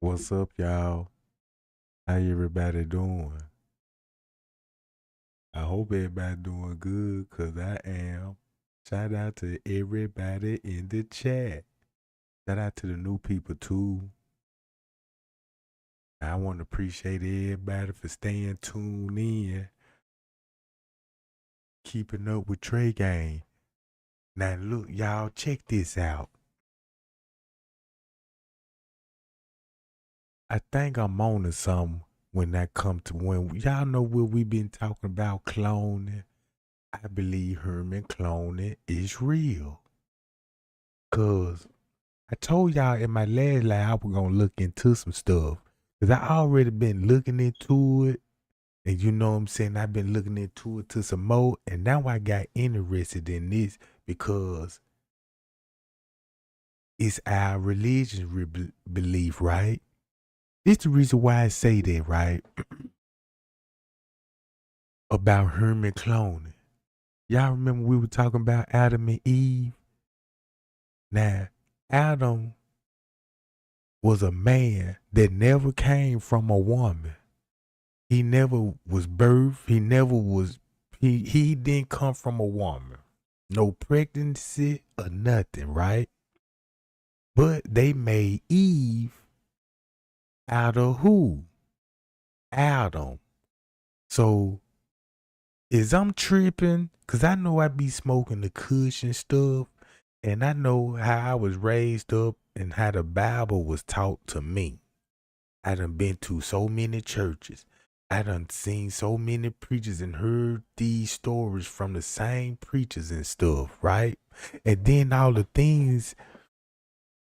What's up, y'all? How everybody doing? I hope everybody doing good, cause I am. Shout out to everybody in the chat. Shout out to the new people too. I want to appreciate everybody for staying tuned in, keeping up with Trey Gang. Now look, y'all, check this out. I think I'm on to something when that come to when y'all know what we been talking about cloning. I believe Herman cloning is real. Cause I told y'all in my last live I was gonna look into some stuff. Cause I already been looking into it. And you know what I'm saying? I've been looking into it to some more. And now I got interested in this because it's our religious belief, right? This the reason why I say that, right? About Herman cloning. Y'all remember we were talking about Adam and Eve? Now, Adam was a man that never came from a woman. He never was birthed. He never was. He didn't come from a woman. No pregnancy or nothing, right? But they made Eve out of who? Adam. So is I'm tripping? Cause I know I be smoking the kush and stuff, and I know how I was raised up and how the Bible was taught to me. I done been to so many churches. I done seen so many preachers and heard these stories from the same preachers and stuff, right? And then all the things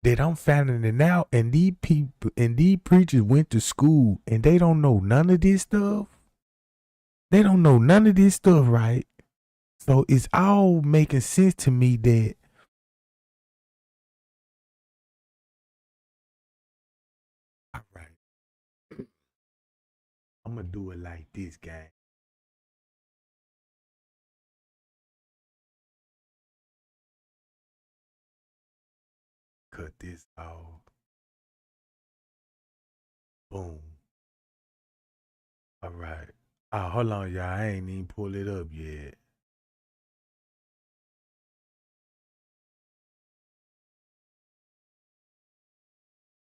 that I'm finding out, and these people and these preachers went to school and they don't know none of this stuff. They don't know none of this stuff, right? So it's all making sense to me that all right, I'm gonna do it like this, guy. Cut this off. Boom. All right. Hold on, y'all. I ain't even pull it up yet.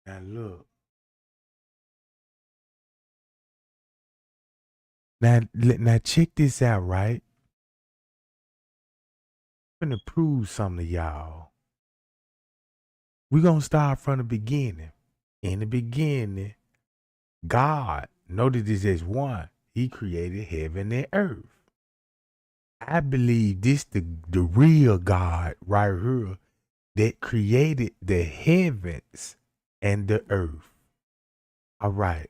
Now look. Now check this out, right? I'm gonna prove something to y'all. We're gonna start from the beginning. In the beginning, God, notice this as one. He created heaven and earth. I believe this the real God right here that created the heavens and the earth. All right.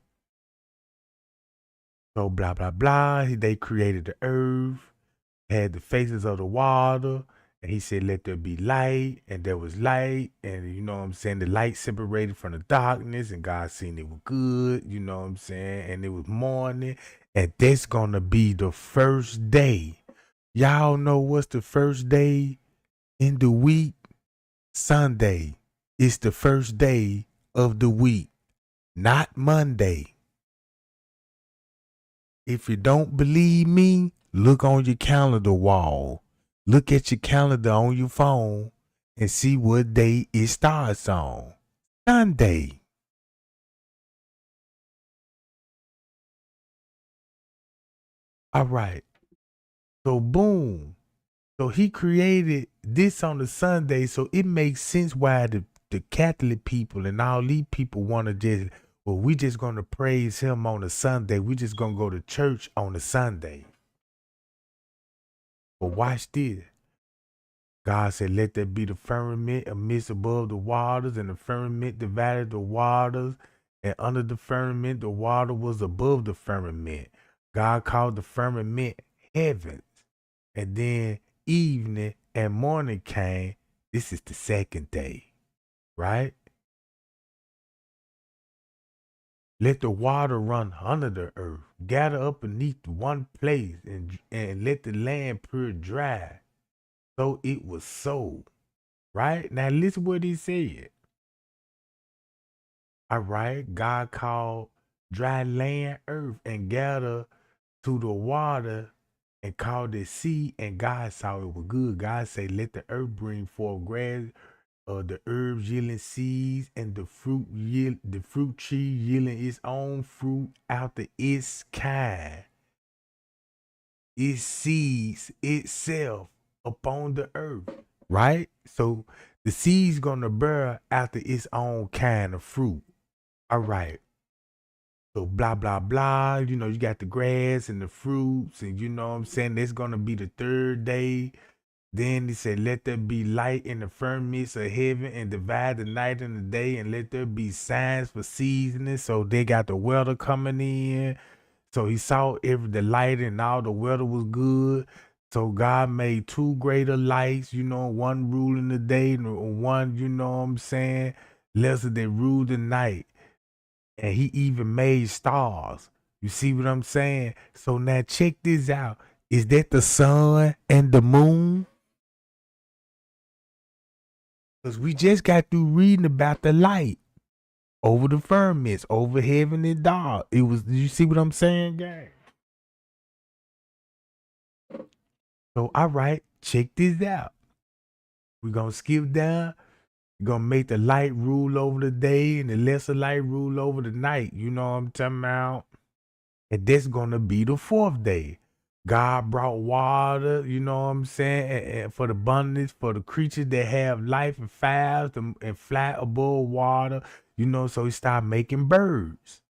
So blah blah blah. They created the earth, had the faces of the water, and he said, "Let there be light," and there was light, and you know what I'm saying. The light separated from the darkness, and God seen it was good. You know what I'm saying, and it was morning, and that's gonna be the first day. Y'all know what's the first day in the week? Sunday. It's the first day of the week, not Monday. If you don't believe me, look on your calendar wall. Look at your calendar on your phone and see what day it starts on. Sunday. All right. So boom. So he created this on the Sunday. So it makes sense why the Catholic people and all these people want to just, well, we just going to praise him on a Sunday. We just going to go to church on a Sunday. But watch this. God said, let there be the firmament amidst above the waters, and the firmament divided the waters, and under the firmament the water was above the firmament. God called the firmament heavens. And then evening and morning came. This is the second day, right? Let the water run under the earth, gather up beneath one place, and let the land pure dry. So it was so. Right? Now listen what he said. All right. God called dry land earth and gathered to the water and called it sea, and God saw it was good. God said, let the earth bring forth grass, the herbs yielding seeds, and the fruit tree yielding its own fruit after its kind. It seeds itself upon the earth. Right? So the seed's gonna bear after its own kind of fruit. All right. So blah blah blah. You got the grass and the fruits, and you know what I'm saying? That's gonna be the third day. Then he said, let there be light in the firmament of heaven and divide the night and the day, and let there be signs for seasoning. So they got the weather coming in. So he saw the light and all the weather was good. So God made two greater lights, one ruling the day and one, what I'm saying, lesser than rule the night. And he even made stars. You see what I'm saying? So now check this out. Is that the sun and the moon? Because we just got through reading about the light over the firmaments, over heaven and dark. You see what I'm saying, gang? So, all right, check this out. We're going to skip down. We're going to make the light rule over the day and the lesser light rule over the night. You know what I'm talking about? And that's going to be the fourth day. God brought water, you know what I'm saying, and for the abundance, for the creatures that have life and fast and fly above water, so he started making birds.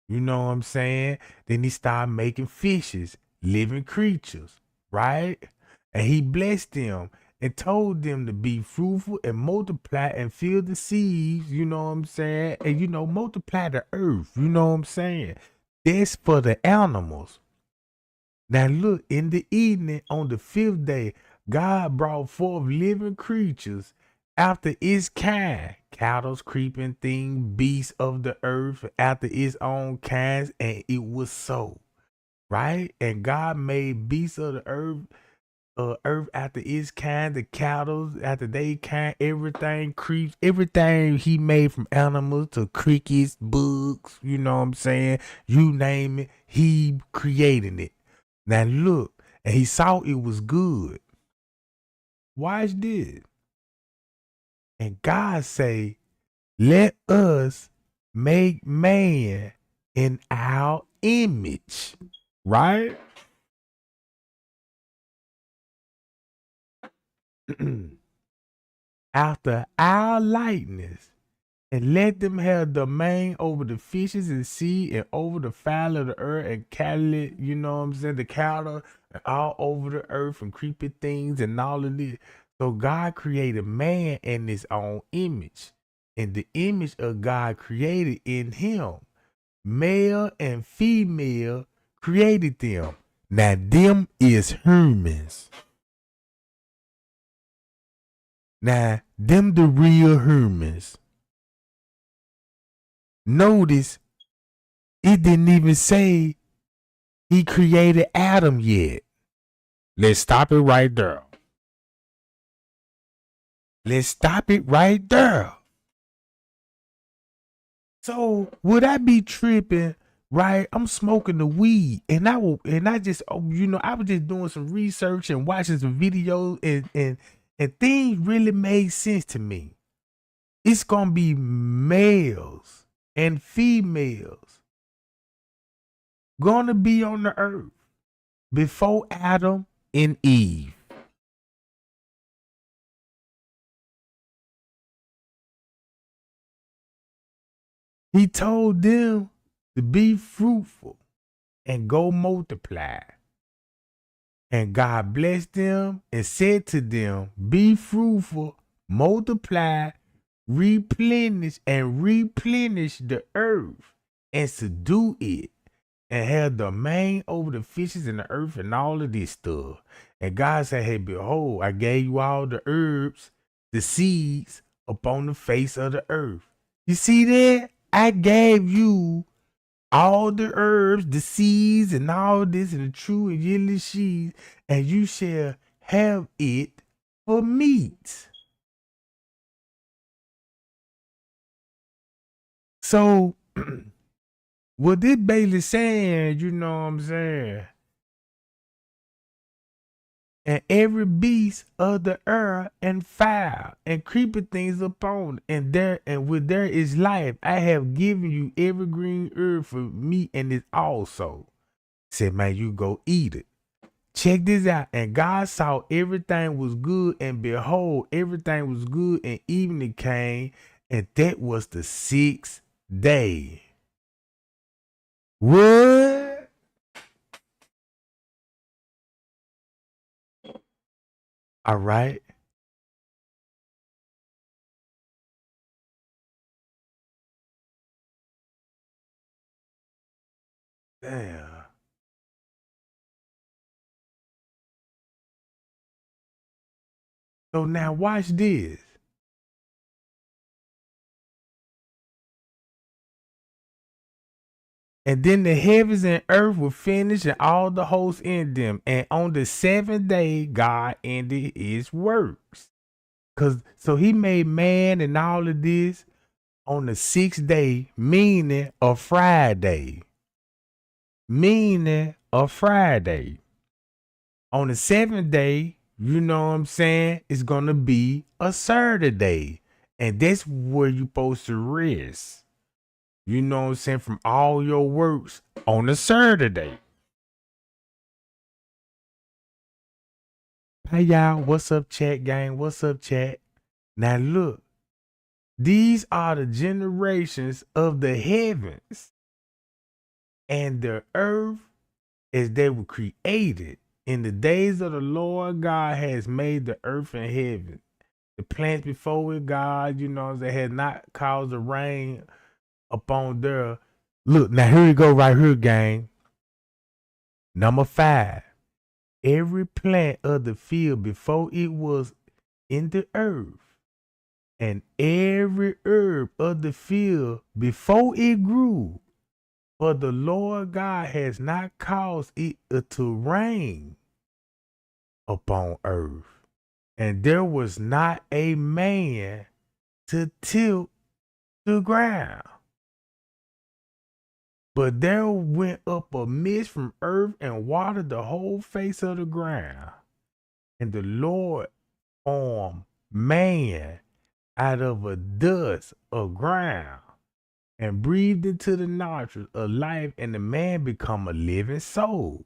You know what I'm saying? Then he started making fishes, living creatures, right? And he blessed them and told them to be fruitful and multiply and fill the seas, you know what I'm saying? And, multiply the earth, you know what I'm saying? That's for the animals. Now look, in the evening on the fifth day, God brought forth living creatures after its kind, cattle, creeping things, beasts of the earth after its own kinds, and it was so. Right? And God made beasts of the earth after its kind, the cattle after they kind, everything creeps, everything he made from animals to crickets, bugs, you know what I'm saying? You name it, he created it. Now look, and he saw it was good. Watch this. And God say, let us make man in our image. Right? After our likeness. And let them have domain over the fishes and sea and over the fowl of the earth and cattle, you know what I'm saying? The cattle and all over the earth and creepy things and all of this. So God created man in his own image. And the image of God created in him. Male and female created them. Now them is humans. Now them the real humans. Notice it didn't even say he created Adam yet. Let's stop it right there. Let's stop it right there. So would I be tripping? Right, I'm smoking the weed, and I just, I was just doing some research and watching some videos, and things really made sense to me. It's gonna be males and females gonna be on the earth before Adam and Eve. He told them to be fruitful and go multiply. And God blessed them and said to them, be fruitful, multiply, replenish the earth and subdue it and have domain over the fishes in the earth and all of this stuff. And God said, hey, behold, I gave you all the herbs, the seeds upon the face of the earth. You see that? I gave you all the herbs, the seeds, and all this, and the true and yearly seeds, and you shall have it for meat. So what this Bailey saying, you know what I'm saying? And every beast of the earth and foul and creeping things upon, and with there is life. I have given you every green herb for meat, and it also. Said, man, you go eat it. Check this out. And God saw everything was good, and behold, everything was good, and evening came, and that was the 6th day. What? All right. Damn. So now watch this. And then the heavens and earth were finished, and all the hosts in them. And on the 7th day, God ended his works. So he made man and all of this on the 6th day, meaning a Friday. Meaning a Friday. On the 7th day, you know what I'm saying, it's going to be a Saturday. And that's where you're supposed to rest. You know what I'm saying, from all your works on a Saturday. Hey y'all, what's up, chat gang? What's up, chat? Now look, these are the generations of the heavens and the earth as they were created. In the days of the Lord God has made the earth and heaven. The plants before it, God, you know, they had not caused the rain upon their. Look, now here we go right here, gang. Number 5. Every plant of the field before it was in the earth, and every herb of the field before it grew. For the Lord God has not caused it to rain upon earth, and there was not a man to till the ground. But there went up a mist from earth and watered the whole face of the ground. And the Lord formed man out of a dust of ground and breathed into the nostrils of life, and the man become a living soul.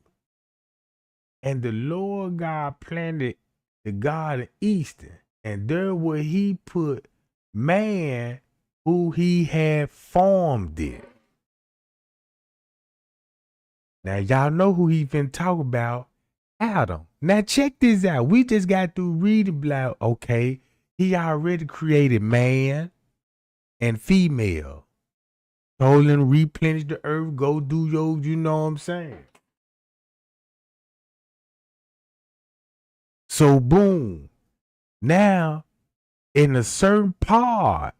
And the Lord God planted the garden eastern, and there would he put man who he had formed it. Now y'all know who he been talking about, Adam. Now check this out. We just got through reading about, okay, he already created man and female. Told him to replenish the earth, go do your, you know what I'm saying? So boom. Now, in a certain part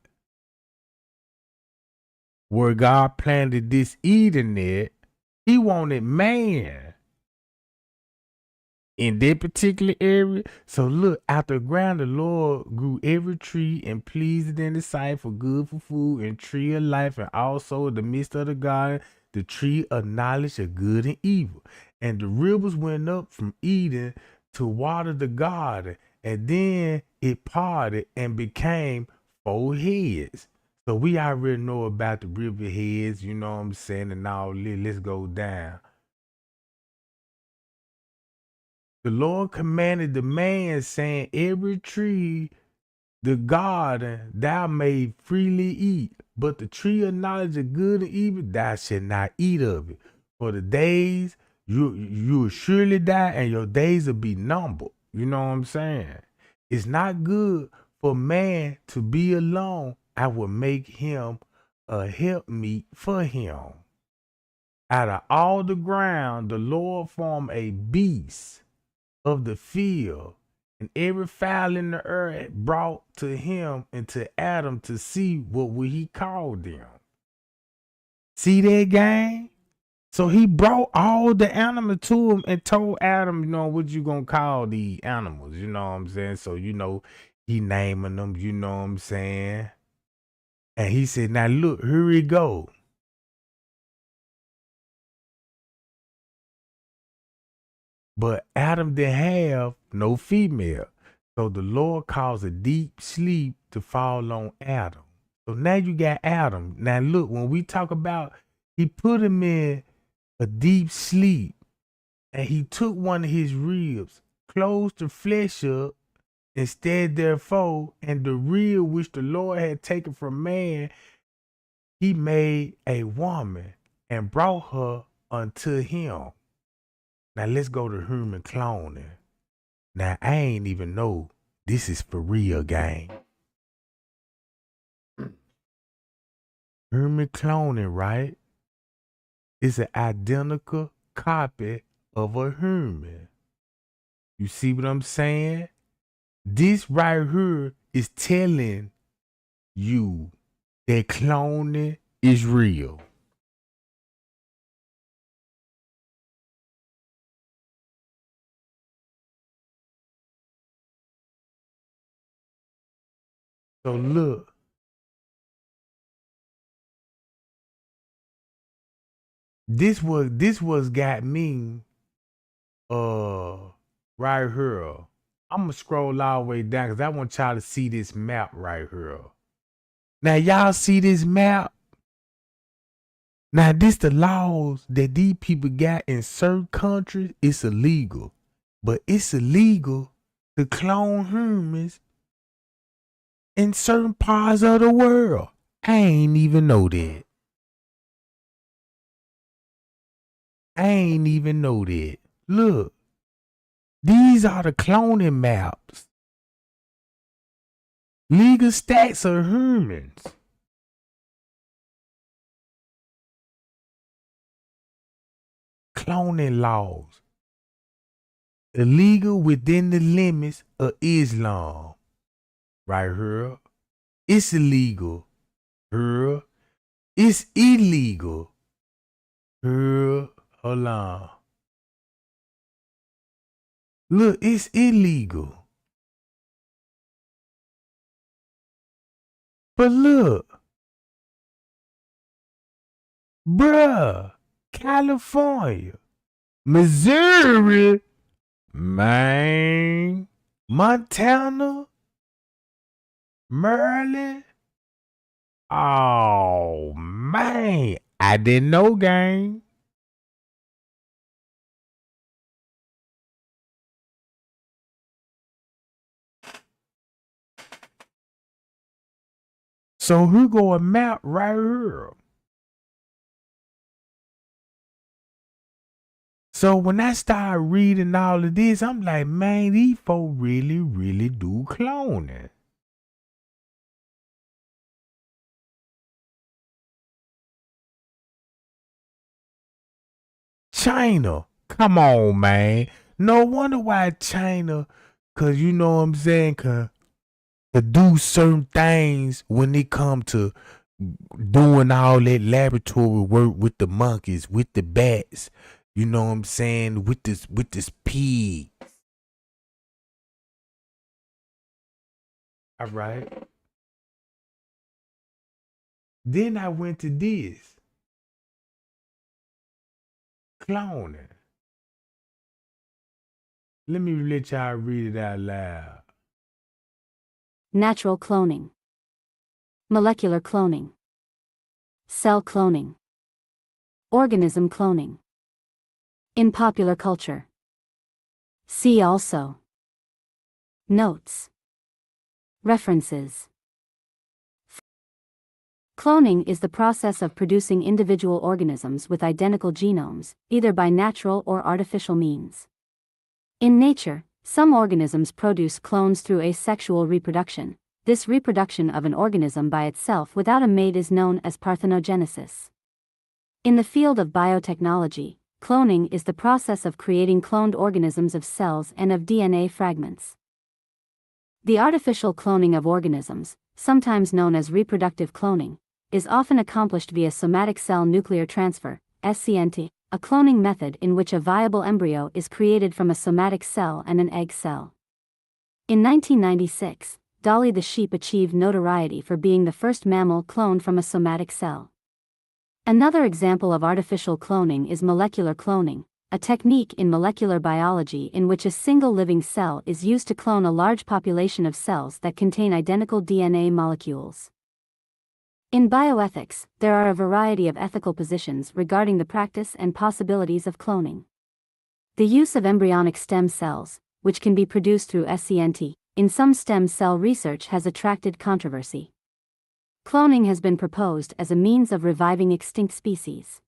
where God planted this Eden at, he wanted man in that particular area. So look, out the ground the Lord grew every tree and pleased it in the sight for good for food, and tree of life, and also in the midst of the garden the tree of knowledge of good and evil. And the rivers went up from Eden to water the garden, and then it parted and became 4 heads. So we already know about the river heads, you know what I'm saying, and all this. Let's go down. The Lord commanded the man, saying, every tree the garden thou may freely eat, but the tree of knowledge of good and evil thou shalt not eat of it. For the days you will surely die, and your days will be numbered. You know what I'm saying? It's not good for man to be alone. I will make him a helpmeet for him. Out of all the ground the Lord formed a beast of the field, and every fowl in the earth brought to him and to Adam to see what would he call them. See that, gang? So he brought all the animals to him and told Adam, you know, what you gonna call these animals, you know what I'm saying? So, you know, he naming them, you know what I'm saying? And he said, now look, here we go. But Adam didn't have no female. So the Lord caused a deep sleep to fall on Adam. So now you got Adam. Now look, when we talk about he put him in a deep sleep and he took one of his ribs, closed the flesh up, instead therefore, and the rib which the Lord had taken from man, he made a woman and brought her unto him. Now let's go to human cloning. Now I ain't even know this is for real, gang. Human cloning, right? It's an identical copy of a human. You see what I'm saying? This right here is telling you that cloning is real. So look, this was got me right here. I'm gonna scroll all the way down because I want y'all to see this map right here. Now y'all see this map? Now this the laws that these people got in certain countries. It's illegal, but it's illegal to clone humans in certain parts of the world. I ain't even know that. I ain't even know that. Look, these are the cloning maps. Legal stats of humans. Cloning laws. Illegal within the limits of Islam. Right here. It's illegal. Here. It's illegal. Here. Hold on. Look, it's illegal. But look. Bruh. California. Missouri. Man. Montana. Maryland. Oh, man. I didn't know, gang. So here go a map right here. So when I started reading all of this, I'm like, man, these folks really, really do cloning. China, come on, man. No wonder why China, cause you know what I'm saying, cause to do certain things when it come to doing all that laboratory work with the monkeys, with the bats, you know what I'm saying, with this pig. All right. Then I went to this cloning. Let me let y'all read it out loud. Natural cloning, molecular cloning, cell cloning, organism cloning. In popular culture. See also. Notes. References. Cloning is the process of producing individual organisms with identical genomes, either by natural or artificial means. In nature, some organisms produce clones through asexual reproduction. This reproduction of an organism by itself without a mate is known as parthenogenesis. In the field of biotechnology, cloning is the process of creating cloned organisms of cells and of DNA fragments. The artificial cloning of organisms, sometimes known as reproductive cloning, is often accomplished via somatic cell nuclear transfer, SCNT, a cloning method in which a viable embryo is created from a somatic cell and an egg cell. In 1996, Dolly the sheep achieved notoriety for being the first mammal cloned from a somatic cell. Another example of artificial cloning is molecular cloning, a technique in molecular biology in which a single living cell is used to clone a large population of cells that contain identical DNA molecules. In bioethics, there are a variety of ethical positions regarding the practice and possibilities of cloning. The use of embryonic stem cells, which can be produced through SCNT, in some stem cell research has attracted controversy. Cloning has been proposed as a means of reviving extinct species.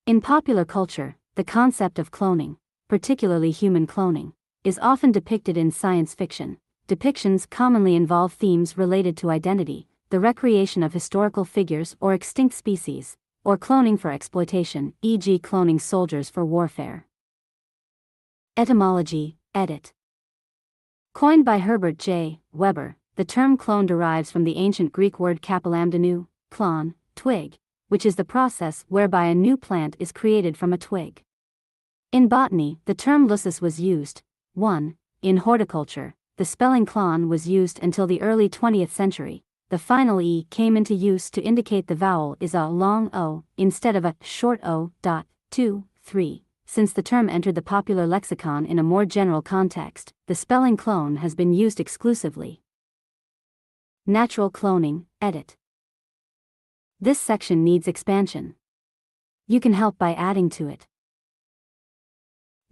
In popular culture, the concept of cloning, particularly human cloning, is often depicted in science fiction. Depictions commonly involve themes related to identity, the recreation of historical figures or extinct species, or cloning for exploitation, e.g. cloning soldiers for warfare. Etymology, edit. Coined by Herbert J. Weber, the term clone derives from the ancient Greek word kapalamdenu, klon, twig, which is the process whereby a new plant is created from a twig. In botany, the term lusus was used. 1. In horticulture, the spelling klon was used until the early 20th century. The final e came into use to indicate the vowel is a long o, instead of a short o. 2. 3. Since the term entered the popular lexicon in a more general context, the spelling clone has been used exclusively. Natural cloning, edit. This section needs expansion. You can help by adding to it.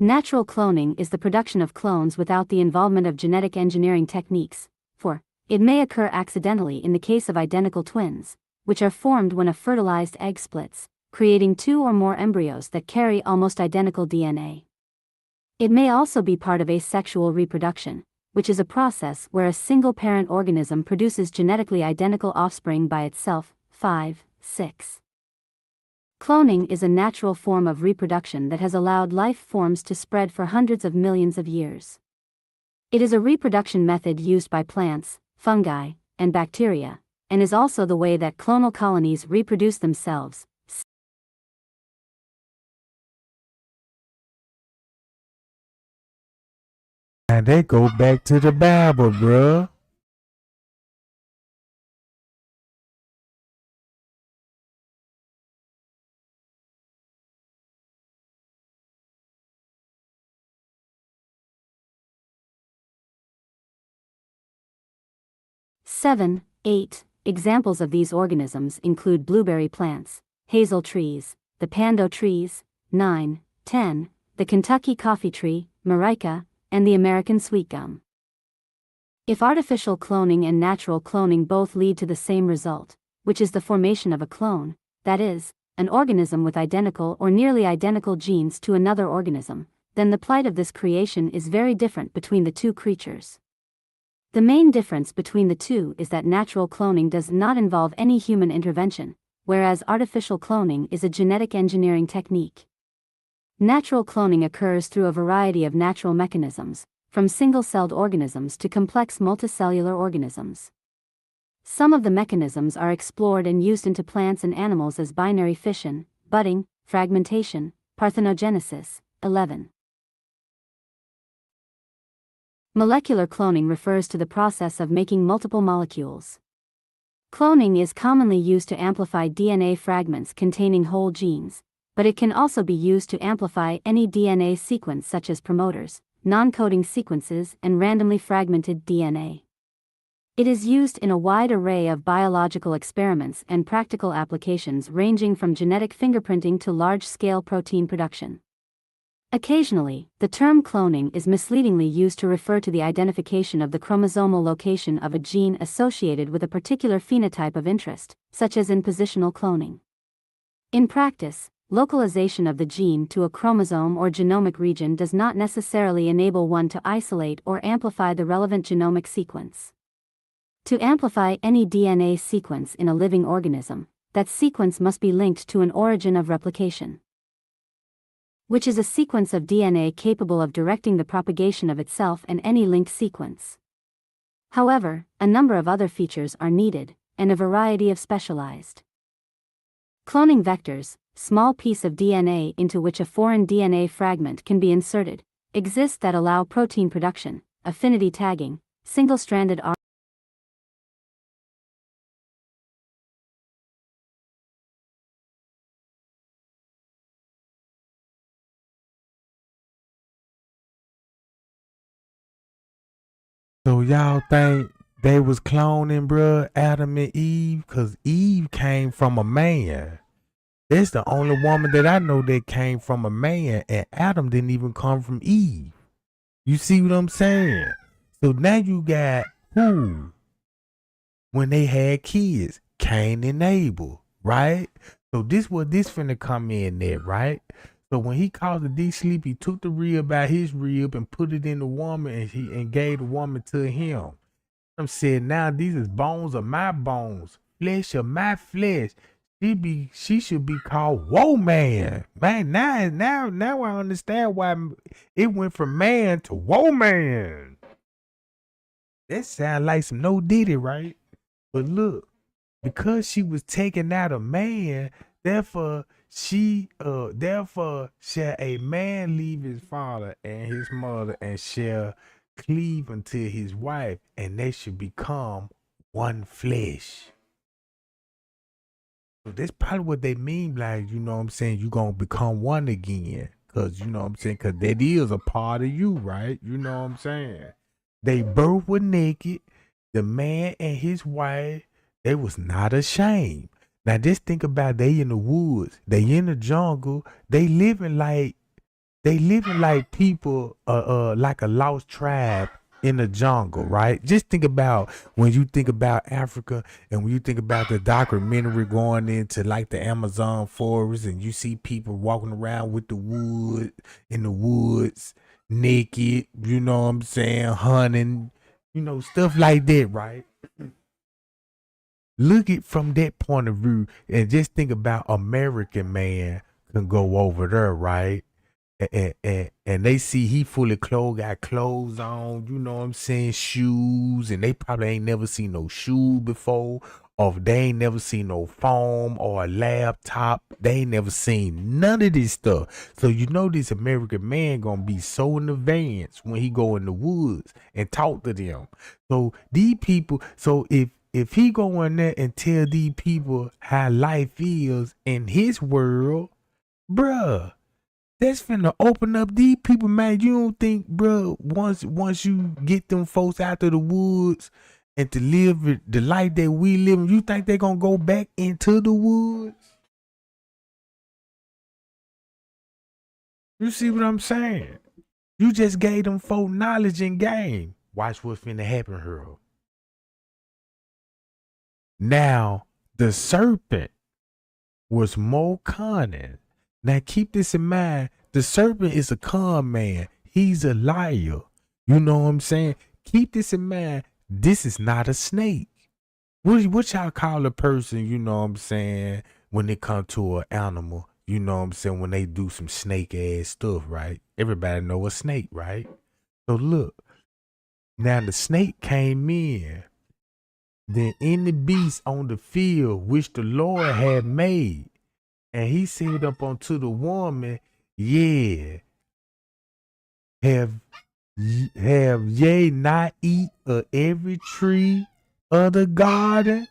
Natural cloning is the production of clones without the involvement of genetic engineering techniques, for it may occur accidentally in the case of identical twins, which are formed when a fertilized egg splits, creating two or more embryos that carry almost identical DNA. It may also be part of asexual reproduction, which is a process where a single parent organism produces genetically identical offspring by itself. 5, 6. Cloning is a natural form of reproduction that has allowed life forms to spread for hundreds of millions of years. It is a reproduction method used by plants, fungi, and bacteria, and is also the way that clonal colonies reproduce themselves. And they go back to the Bible, bruh. Seven, 8. Examples of these organisms include blueberry plants, hazel trees, the pando trees. 9, 10. The Kentucky coffee tree, Mareika, and the American sweet gum. If artificial cloning and natural cloning both lead to the same result, which is the formation of a clone, that is, an organism with identical or nearly identical genes to another organism, then the plight of this creation is very different between the two creatures. The main difference between the two is that natural cloning does not involve any human intervention, whereas artificial cloning is a genetic engineering technique. Natural cloning occurs through a variety of natural mechanisms, from single-celled organisms to complex multicellular organisms. Some of the mechanisms are explored and used into plants and animals as binary fission, budding, fragmentation, parthenogenesis. 11. Molecular cloning refers to the process of making multiple molecules. Cloning is commonly used to amplify DNA fragments containing whole genes, but it can also be used to amplify any DNA sequence such as promoters, non-coding sequences, and randomly fragmented DNA. It is used in a wide array of biological experiments and practical applications ranging from genetic fingerprinting to large-scale protein production. Occasionally, the term cloning is misleadingly used to refer to the identification of the chromosomal location of a gene associated with a particular phenotype of interest, such as in positional cloning. In practice, localization of the gene to a chromosome or genomic region does not necessarily enable one to isolate or amplify the relevant genomic sequence. To amplify any DNA sequence in a living organism, that sequence must be linked to an origin of replication, which is a sequence of DNA capable of directing the propagation of itself and any linked sequence. However, a number of other features are needed, and a variety of specialized cloning vectors, small piece of DNA into which a foreign DNA fragment can be inserted, exist that allow protein production, affinity tagging, single-stranded RNA. So y'all think they was cloning, bruh, Adam and Eve? Cause Eve came from a man. It's the only woman that I know that came from a man, and Adam didn't even come from Eve. You see what I'm saying? So now you got who? When they had kids, Cain and Abel, right? So this what this finna come in there, right? So when he caused the D sleep, he took the rib out his rib and put it in the woman, and gave the woman to him. I'm saying now these is bones of my bones, flesh of my flesh. She should be called Woe Man. Man, now I understand why it went from man to Woe Man. That sound like some no diddy, right? But look, because she was taken out of man, therefore shall a man leave his father and his mother and shall cleave unto his wife, and they should become one flesh. So that's probably what they mean, like, you know what I'm saying, you gonna become one again. Cause you know what I'm saying, cause that is a part of you, right? You know what I'm saying? They both were naked. The man and his wife, they was not ashamed. Now just think about, they in the woods, they in the jungle, they living like people, like a lost tribe in the jungle, right? Just think about when you think about Africa, and when you think about the documentary going into like the Amazon forest, and you see people walking around with the wood in the woods, naked, you know what I'm saying, hunting, stuff like that, right? Look at from that point of view, and just think about American man can go over there, right? And they see he fully clothed, got clothes on, you know what I'm saying, shoes, and they probably ain't never seen no shoes before, or if they ain't never seen no phone or a laptop, they ain't never seen none of this stuff. So you know this American man gonna be so in advance when he go in the woods and talk to them. So these people, so if he go in there and tell these people how life is in his world, bruh, that's finna open up these people, man. You don't think, bro, once you get them folks out of the woods and to live the life that we live, you think they gonna go back into the woods? You see what I'm saying? You just gave them folk knowledge and game. Watch what's finna happen here. Now, the serpent was more cunning. Now keep this in mind. The serpent is a con man. He's a liar. You know what I'm saying? Keep this in mind. This is not a snake. What y'all call a person, you know what I'm saying, when it comes to an animal, you know what I'm saying, when they do some snake ass stuff, right? Everybody know a snake, right? So look, now the snake came in. Then any beast on the field which the Lord had made, and he said up unto the woman, yeah, have ye not eat of every tree of the garden?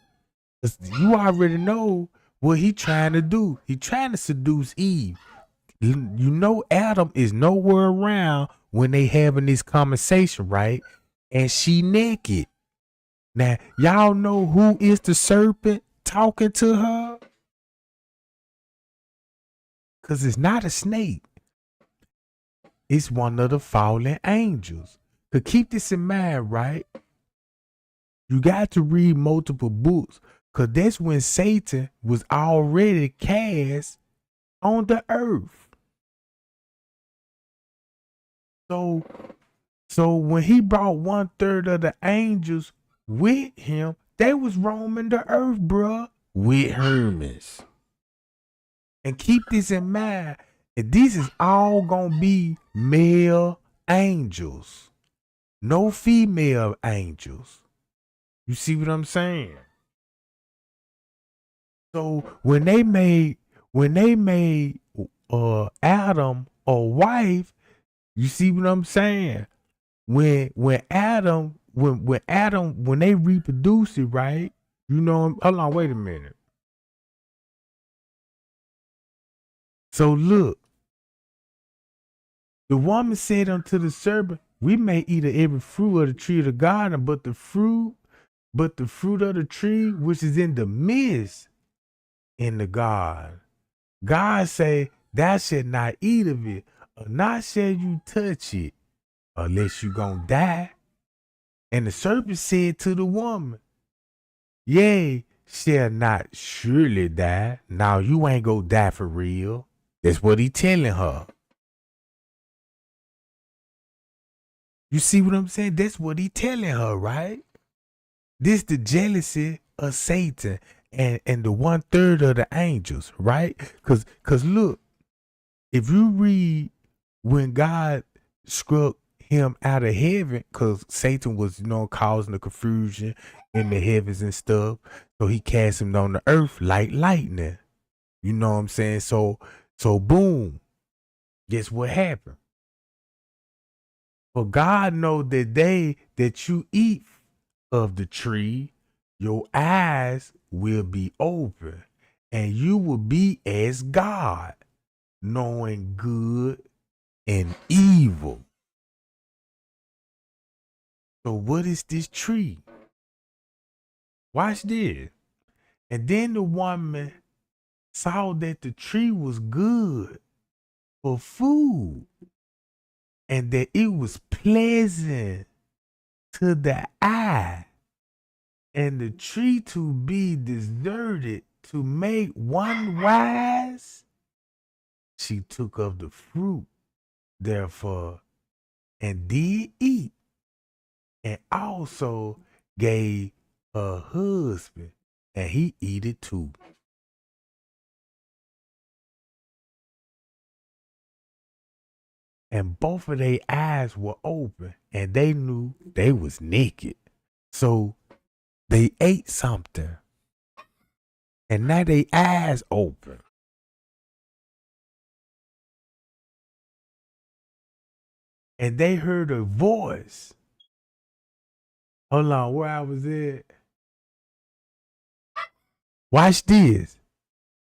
You already know what he trying to do. He trying to seduce Eve. You know Adam is nowhere around when they having this conversation, right? And she naked. Now, y'all know who is the serpent talking to her? Because it's not a snake. It's one of the fallen angels. To keep this in mind, right? You got to read multiple books, because that's when Satan was already cast on the earth. So when he brought 1/3 of the angels with him, they was roaming the earth, bruh, with Hermes. And keep this in mind, these is all gonna be male angels, no female angels. You see what I'm saying? So when they made Adam a wife, you see what I'm saying? When they reproduce it, right? You know, hold on, wait a minute. So look, the woman said unto the serpent, We may eat of every fruit of the tree of the garden, but the fruit of the tree which is in the midst in the garden, God say, thou shalt not eat of it, or not shall you touch it, unless you gonna die. And the serpent said to the woman, yea, shall not surely die. Now you ain't gonna die for real. That's what he telling her. You see what I'm saying? That's what he telling her, right? This the jealousy of Satan and the 1/3 of the angels, right? Cause look, if you read when God struck him out of heaven, cause Satan was, causing the confusion in the heavens and stuff. So he cast him on the earth like lightning. You know what I'm saying? So boom. Guess what happened? For God know that day that you eat of the tree, your eyes will be open, and you will be as God, knowing good and evil. So what is this tree? Watch this. And then the woman saw that the tree was good for food, and that it was pleasant to the eye, and the tree to be deserted to make one wise. She took of the fruit, therefore, and did eat, and also gave her husband, and he eat it too. And both of their eyes were open, and they knew they was naked. So they ate something, and now their eyes open. And they heard a voice. Hold on, where I was at. Watch this.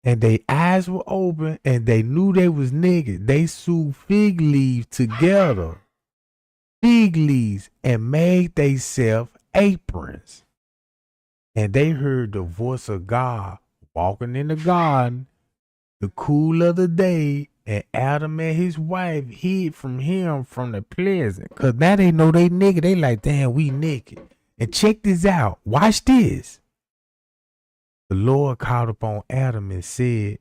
And their eyes were open, and they knew they was naked. They sewed fig leaves together, and made themselves aprons. And they heard the voice of God walking in the garden, the cool of the day, and Adam and his wife hid from him from the pleasant. Cause now they know they naked. They like, damn, we naked. And check this out. Watch this. The Lord called upon Adam and said,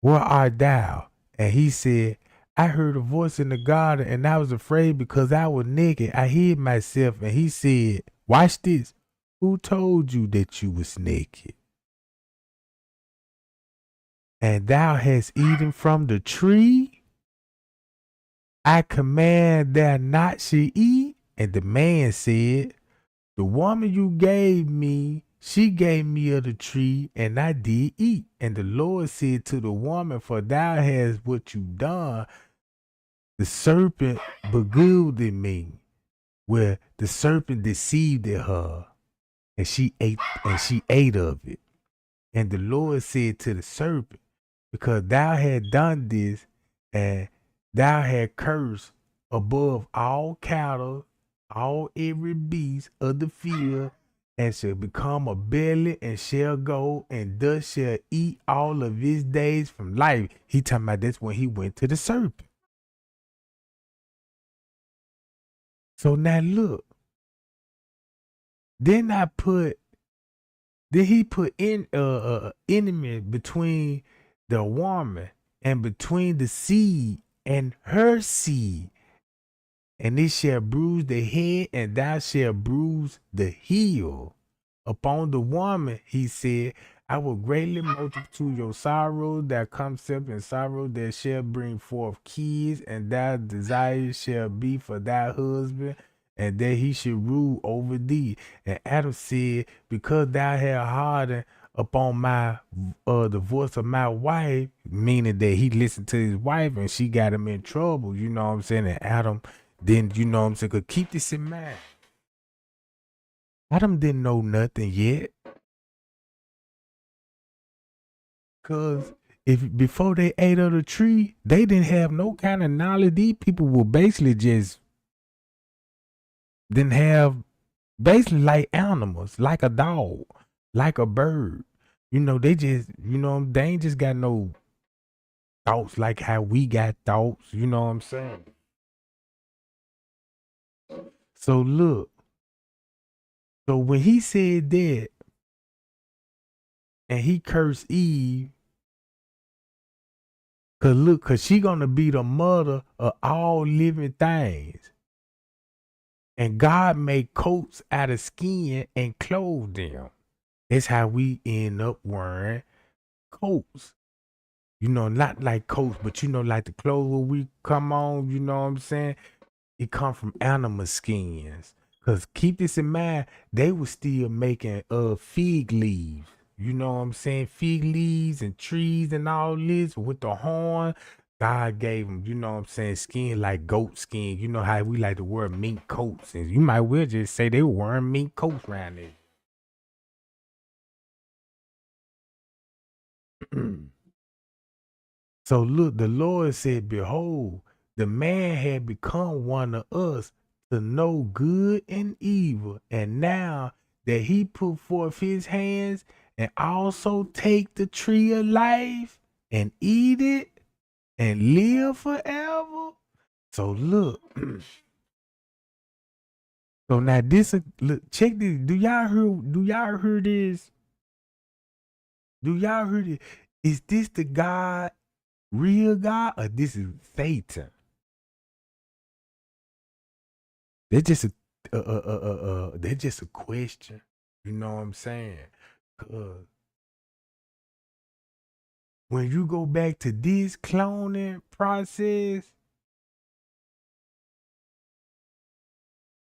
where art thou? And he said, I heard a voice in the garden, and I was afraid because I was naked. I hid myself. And he said, watch this. Who told you that you was naked? And thou hast eaten from the tree I command thou not should eat. And the man said, the woman you gave me, she gave me of the tree, and I did eat. And the Lord said to the woman, for thou hast what you done, the serpent beguiled me, where the serpent deceived her, and she ate of it. And the Lord said to the serpent, because thou had done this, and thou had cursed above all cattle, all every beast of the field, and shall become a belly, and shall go, and thus shall eat all of his days from life. He talking about that's when he went to the serpent. So now look. Then he put in enemy between the woman and between the seed and her seed, and it shall bruise the head, and thou shalt bruise the heel. Upon the woman, he said, I will greatly multiply your sorrow that comes up in sorrow that shall bring forth kids, and thy desire shall be for thy husband, and that he should rule over thee. And Adam said, because thou hast hardened upon my the voice of my wife, meaning that he listened to his wife and she got him in trouble, you know what I'm saying? And Adam didn't, you know what I'm saying, could keep this in mind. Adam didn't know nothing yet. Cause if before they ate of the tree, they didn't have no kind of knowledge. These people were basically just than have basically like animals, like a dog, like a bird. You know, they just, they ain't just got no thoughts like how we got thoughts. You know what I'm saying? So look, so when he said that and he cursed Eve, cause she gonna be the mother of all living things. And God made coats out of skin and clothed them. That's how we end up wearing coats. You know, not like coats, but like the clothes where we come on, you know what I'm saying? It come from animal skins. Cause keep this in mind, they were still making fig leaves. You know what I'm saying? Fig leaves and trees and all this with the horn. God gave them, you know what I'm saying, skin like goat skin. You know how we like to wear mink coats. And you might well just say they were wearing mink coats around there. So look, the Lord said, behold, the man had become one of us to know good and evil. And now that he put forth his hands and also take the tree of life and eat it and live forever. So look, so now this, look, check this. Do y'all hear this? Do y'all hear this? Is this the God, real God, or this is Satan? They're just they're just a question. You know what I'm saying? 'Cause when you go back to this cloning process,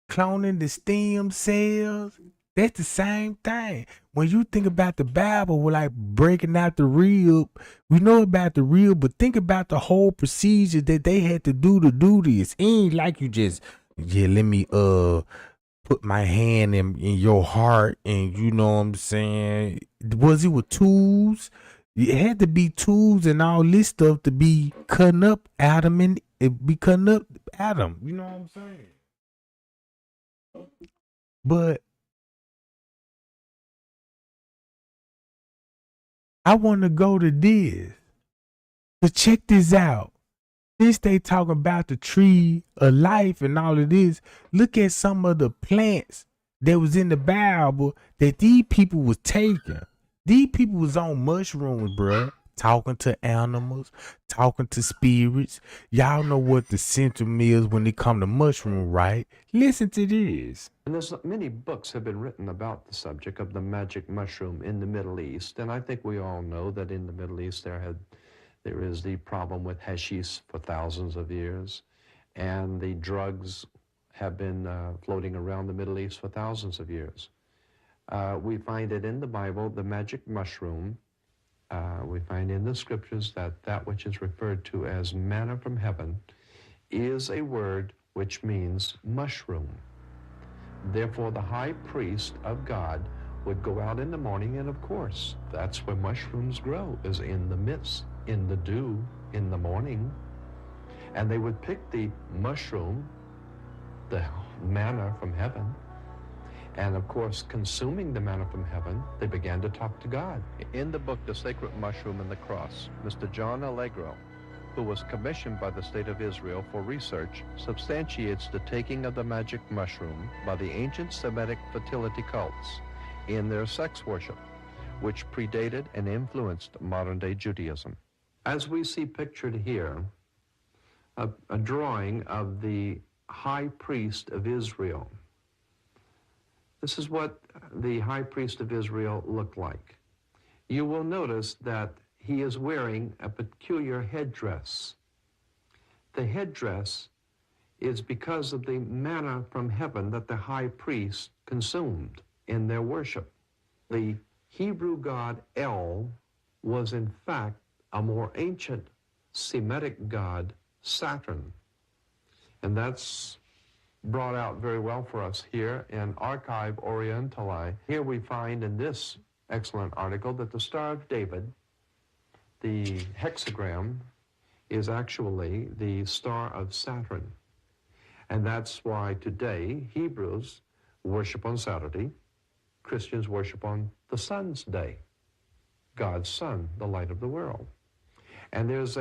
cloning the stem cells, that's the same thing. When you think about the Bible, we're like breaking out the rib. We know about the rib, but think about the whole procedure that they had to do this. It ain't like you just, yeah, let me put my hand in your heart, and you know what I'm saying? Was it with tools? It had to be tools and all this stuff to be cutting up Adam, and it be cutting up Adam. You know what I'm saying? But I want to go to this. But check this out. Since they talk about the tree of life and all of this, look at some of the plants that was in the Bible that these people was taking. These people was on mushrooms, bruh. Talking to animals, talking to spirits. Y'all know what the symptom is when it come to mushroom, right? Listen to this. And there's many books have been written about the subject of the magic mushroom in the Middle East. And I think we all know that in the Middle East there is the problem with hashish for thousands of years. And the drugs have been floating around the Middle East for thousands of years. We find it in the Bible, the magic mushroom. We find in the scriptures that that which is referred to as manna from heaven is a word which means mushroom. Therefore, the high priest of God would go out in the morning, and of course, that's where mushrooms grow, is in the midst, in the dew, in the morning. And they would pick the mushroom, the manna from heaven, and of course, consuming the manna from heaven, they began to talk to God. In the book, The Sacred Mushroom and the Cross, Mr. John Allegro, who was commissioned by the State of Israel for research, substantiates the taking of the magic mushroom by the ancient Semitic fertility cults in their sex worship, which predated and influenced modern-day Judaism. As we see pictured here, a drawing of the high priest of Israel. This is what the high priest of Israel looked like. You will notice that he is wearing a peculiar headdress. The headdress is because of the manna from heaven that the high priest consumed in their worship. The Hebrew god El was in fact a more ancient Semitic god, Saturn. And that's brought out very well for us here in Archive Orientali. Here we find in this excellent article that the Star of David, the hexagram, is actually the star of Saturn. And that's why today Hebrews worship on Saturday, Christians worship on the sun's day, God's sun, the light of the world. And there's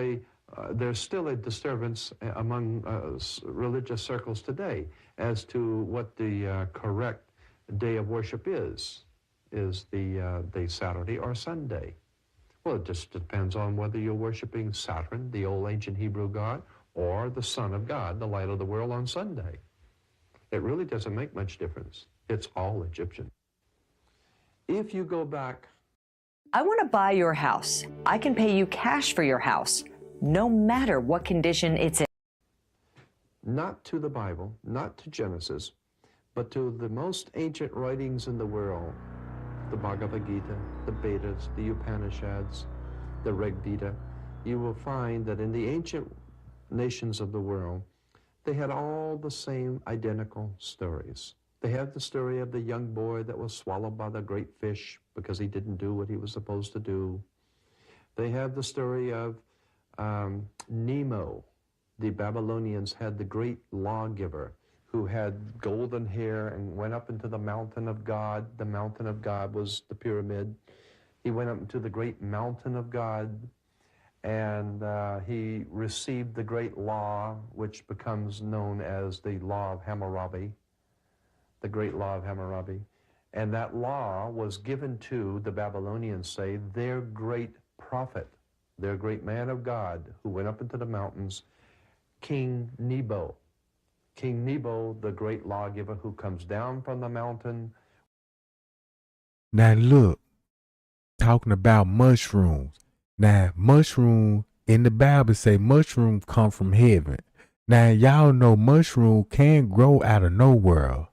still a disturbance among religious circles today as to what the correct day of worship is the Saturday or Sunday. Well, it just depends on whether you're worshiping Saturn, the old ancient Hebrew god, or the Son of God, the light of the world, on Sunday. It really doesn't make much difference. It's all Egyptian. If you go back... I want to buy your house. I can pay you cash for your house, no matter what condition it's in. Not to the Bible, not to Genesis, but to the most ancient writings in the world, the Bhagavad Gita, the Vedas, the Upanishads, the Rig Veda, you will find that in the ancient nations of the world, they had all the same identical stories. They had the story of the young boy that was swallowed by the great fish because he didn't do what he was supposed to do. They had the story of Nemo. The Babylonians had the great lawgiver who had golden hair and went up into the mountain of God. The mountain of God was the pyramid. He went up into the great mountain of God, and he received the great law, which becomes known as the law of Hammurabi, the great law of Hammurabi. And that law was given to, the Babylonians say, their great prophet, their great man of God, who went up into the mountains, King Nebo. King Nebo, the great lawgiver who comes down from the mountain. Now look, talking about mushrooms. Now, mushrooms in the Bible say mushrooms come from heaven. Now, y'all know mushroom can grow out of nowhere.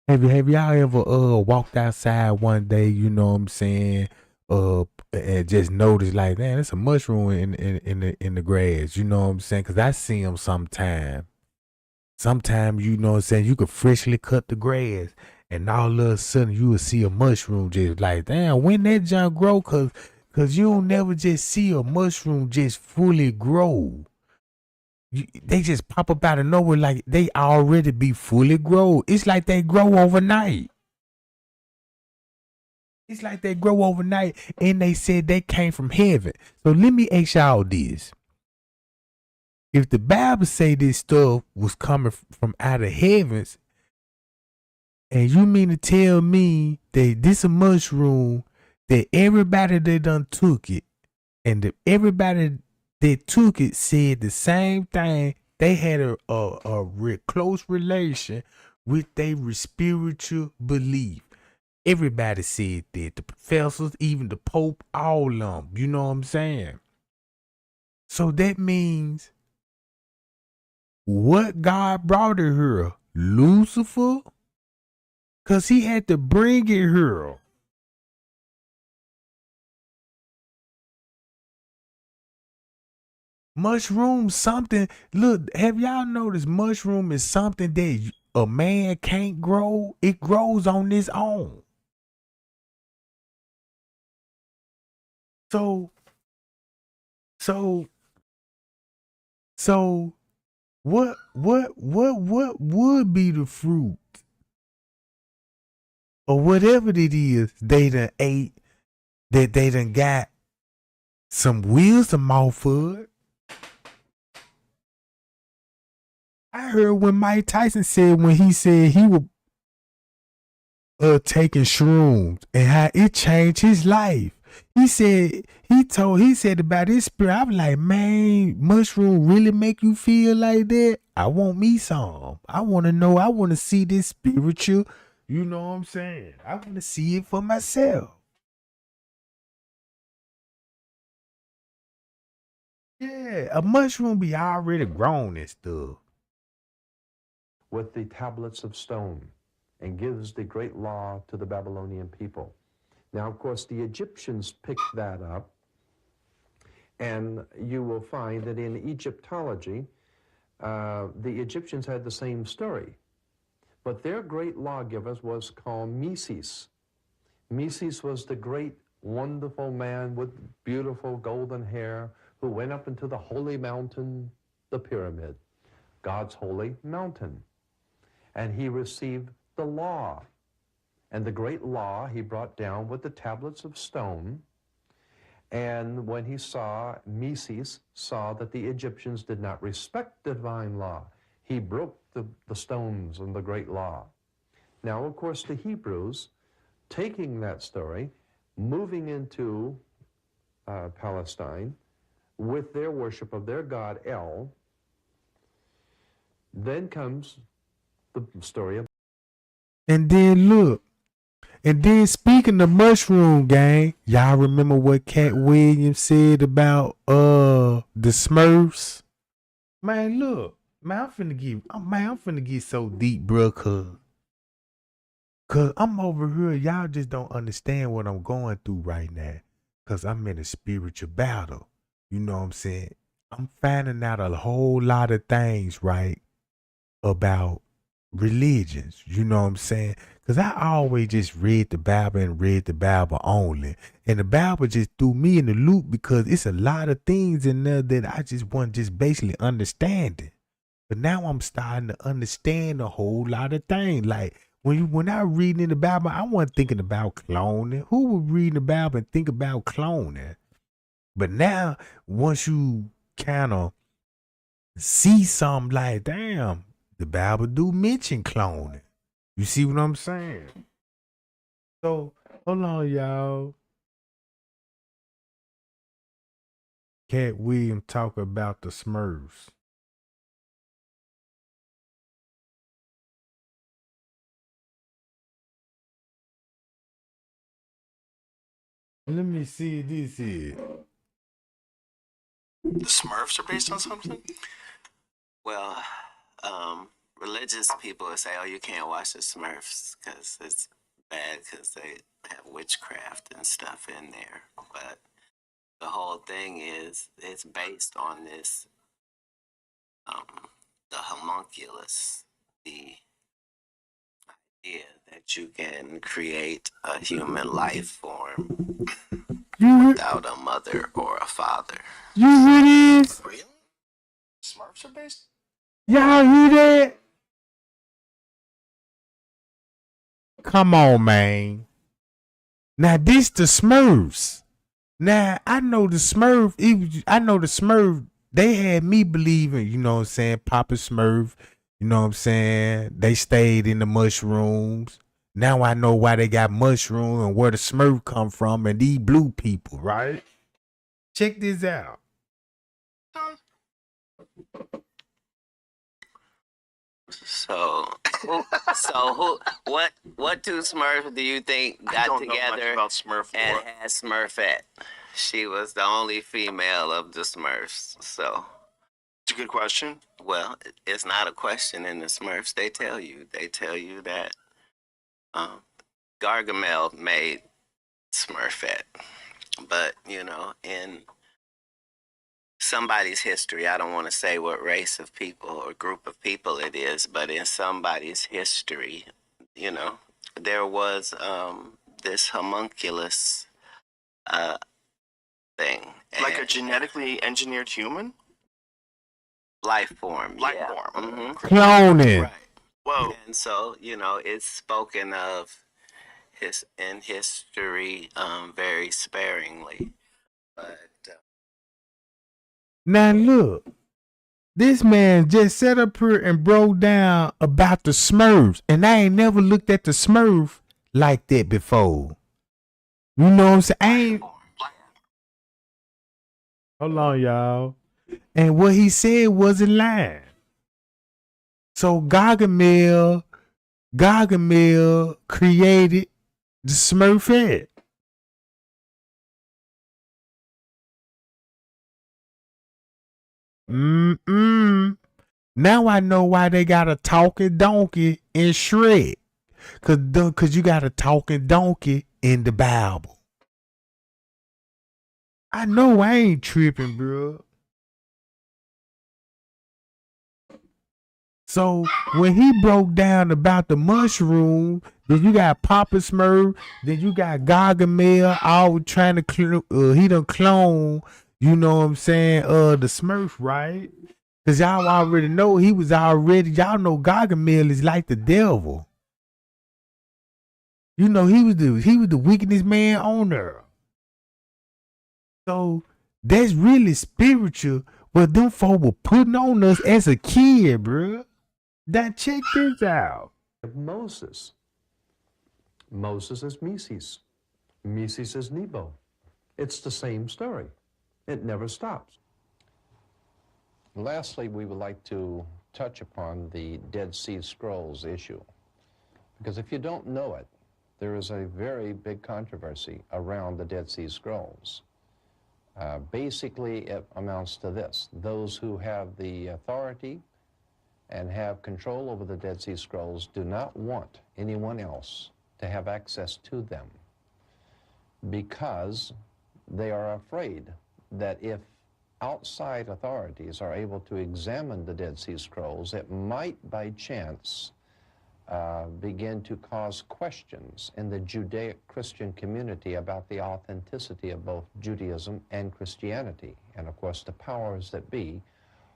Have y'all ever walked outside one day, you know what I'm saying, and just noticed like, man, there's a mushroom in the grass, you know what I'm saying? Cause I see them sometime. Sometimes, you know what I'm saying, you could freshly cut the grass, and all of a sudden you will see a mushroom just like, damn, when that junk grow? Cause you'll never just see a mushroom just fully grow. They just pop up out of nowhere like they already be fully grown. It's like they grow overnight. It's like they grow overnight, and they said they came from heaven. So let me ask y'all this. If the Bible say this stuff was coming from out of heavens, and you mean to tell me that this a mushroom, that everybody that done took it, and that everybody that took it said the same thing, they had a close relation with their spiritual belief. Everybody said that. The professors, even the Pope, all of them. You know what I'm saying? So that means what God brought it here? Lucifer? Because he had to bring it here. Mushroom something. Look, have y'all noticed mushroom is something that a man can't grow? It grows on its own. So what would be the fruit or whatever it is they done ate that they done got some wisdom off of it? I heard when Mike Tyson said, when he said he was taking shrooms and how it changed his life. He said about his spirit. I was like, man, mushroom really make you feel like that? I want me some. I want to know. I want to see this spiritual. You know what I'm saying? I want to see it for myself. Yeah, a mushroom be already grown and stuff. With the tablets of stone, and gives the great law to the Babylonian people. Now, of course, the Egyptians picked that up, and you will find that in Egyptology, the Egyptians had the same story, but their great lawgiver was called Meses. Meses was the great, wonderful man with beautiful golden hair who went up into the holy mountain, the pyramid, God's holy mountain. and he received the law. And the great law he brought down with the tablets of stone. And when he saw, Meses saw that the Egyptians did not respect the divine law, he broke the stones and the great law. Now, of course, the Hebrews, taking that story, moving into Palestine with their worship of their god El, then comes the story of. And then look, and then speaking of mushroom gang, y'all remember what Cat Williams said about the Smurfs? Man, look, man, I'm finna get so deep, bro, cause I'm over here. Y'all just don't understand what I'm going through right now. Cause I'm in a spiritual battle. You know what I'm saying? I'm finding out a whole lot of things, right, about religions. You know what I'm saying? Cause I always just read the Bible and read the Bible only. And the Bible just threw me in the loop because it's a lot of things in there that I just wasn't just basically understanding. But now I'm starting to understand a whole lot of things. Like when I reading in the Bible, I wasn't thinking about cloning. Who would read the Bible and think about cloning? But now, once you kind of see something like, damn, the Bible do mention cloning. You see what I'm saying? So, hold on, y'all. Cat Williams talk about the Smurfs. Let me see what this is. The Smurfs are based on something? Well, religious people would say, oh, you can't watch the Smurfs because it's bad because they have witchcraft and stuff in there. But the whole thing is, it's based on this, the homunculus, the idea that you can create a human life form without a mother or a father. You hear this? Really? Smurfs are based? Y'all hear that? Come on, man. Now this the Smurfs. Now I know the Smurf. They had me believing, you know what I'm saying, Papa Smurf. You know what I'm saying? They stayed in the mushrooms. Now I know why they got mushroom and where the Smurf come from and these blue people, right? Check this out. So what two Smurfs do you think got together and had Smurfette? She was the only female of the Smurfs. So it's a good question. Well, it's not a question in the Smurfs. They tell you that Gargamel made Smurfette, but you know, in somebody's history, I don't want to say what race of people or group of people it is, but in somebody's history, you know, there was this homunculus thing. Like a genetically engineered human? Life form. Life yeah. form. Mm-hmm. Cloning. Right. Whoa. And so, you know, it's spoken of in history very sparingly. But Now look, this man just sat up here and broke down about the Smurfs, and I ain't never looked at the Smurf like that before. You know what I'm saying? Hold on, y'all. And what he said wasn't lying. So Gargamel created the Smurfette. Now I know why they got a talking donkey in Shrek. Cause you got a talking donkey in the Bible. I know I ain't tripping, bro. So when he broke down about the mushroom, then you got Papa Smurf, then you got Gargamel all trying to he done clone, you know what I'm saying, the Smurf, right? Cause y'all already know y'all know Gargamel is like the devil. You know, he was the wickedest man on earth. So that's really spiritual what them folk were putting on us as a kid, bro. Now check this out. Moses. Moses is Mises. Mises is Nebo. It's the same story. It never stops. Lastly, we would like to touch upon the Dead Sea Scrolls issue. Because if you don't know it, there is a very big controversy around the Dead Sea Scrolls. Basically, it amounts to this. Those who have the authority and have control over the Dead Sea Scrolls do not want anyone else to have access to them because they are afraid that if outside authorities are able to examine the Dead Sea Scrolls, it might by chance begin to cause questions in the Judaic-Christian community about the authenticity of both Judaism and Christianity. And of course, the powers that be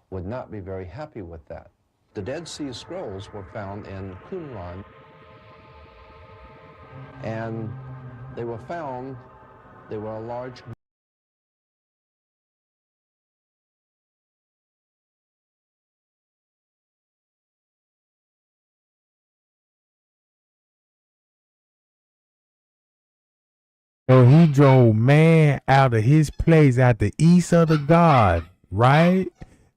would not be very happy with that. The Dead Sea Scrolls were found in Qumran, and they were a large So he drove man out of his place at the east of the God, right?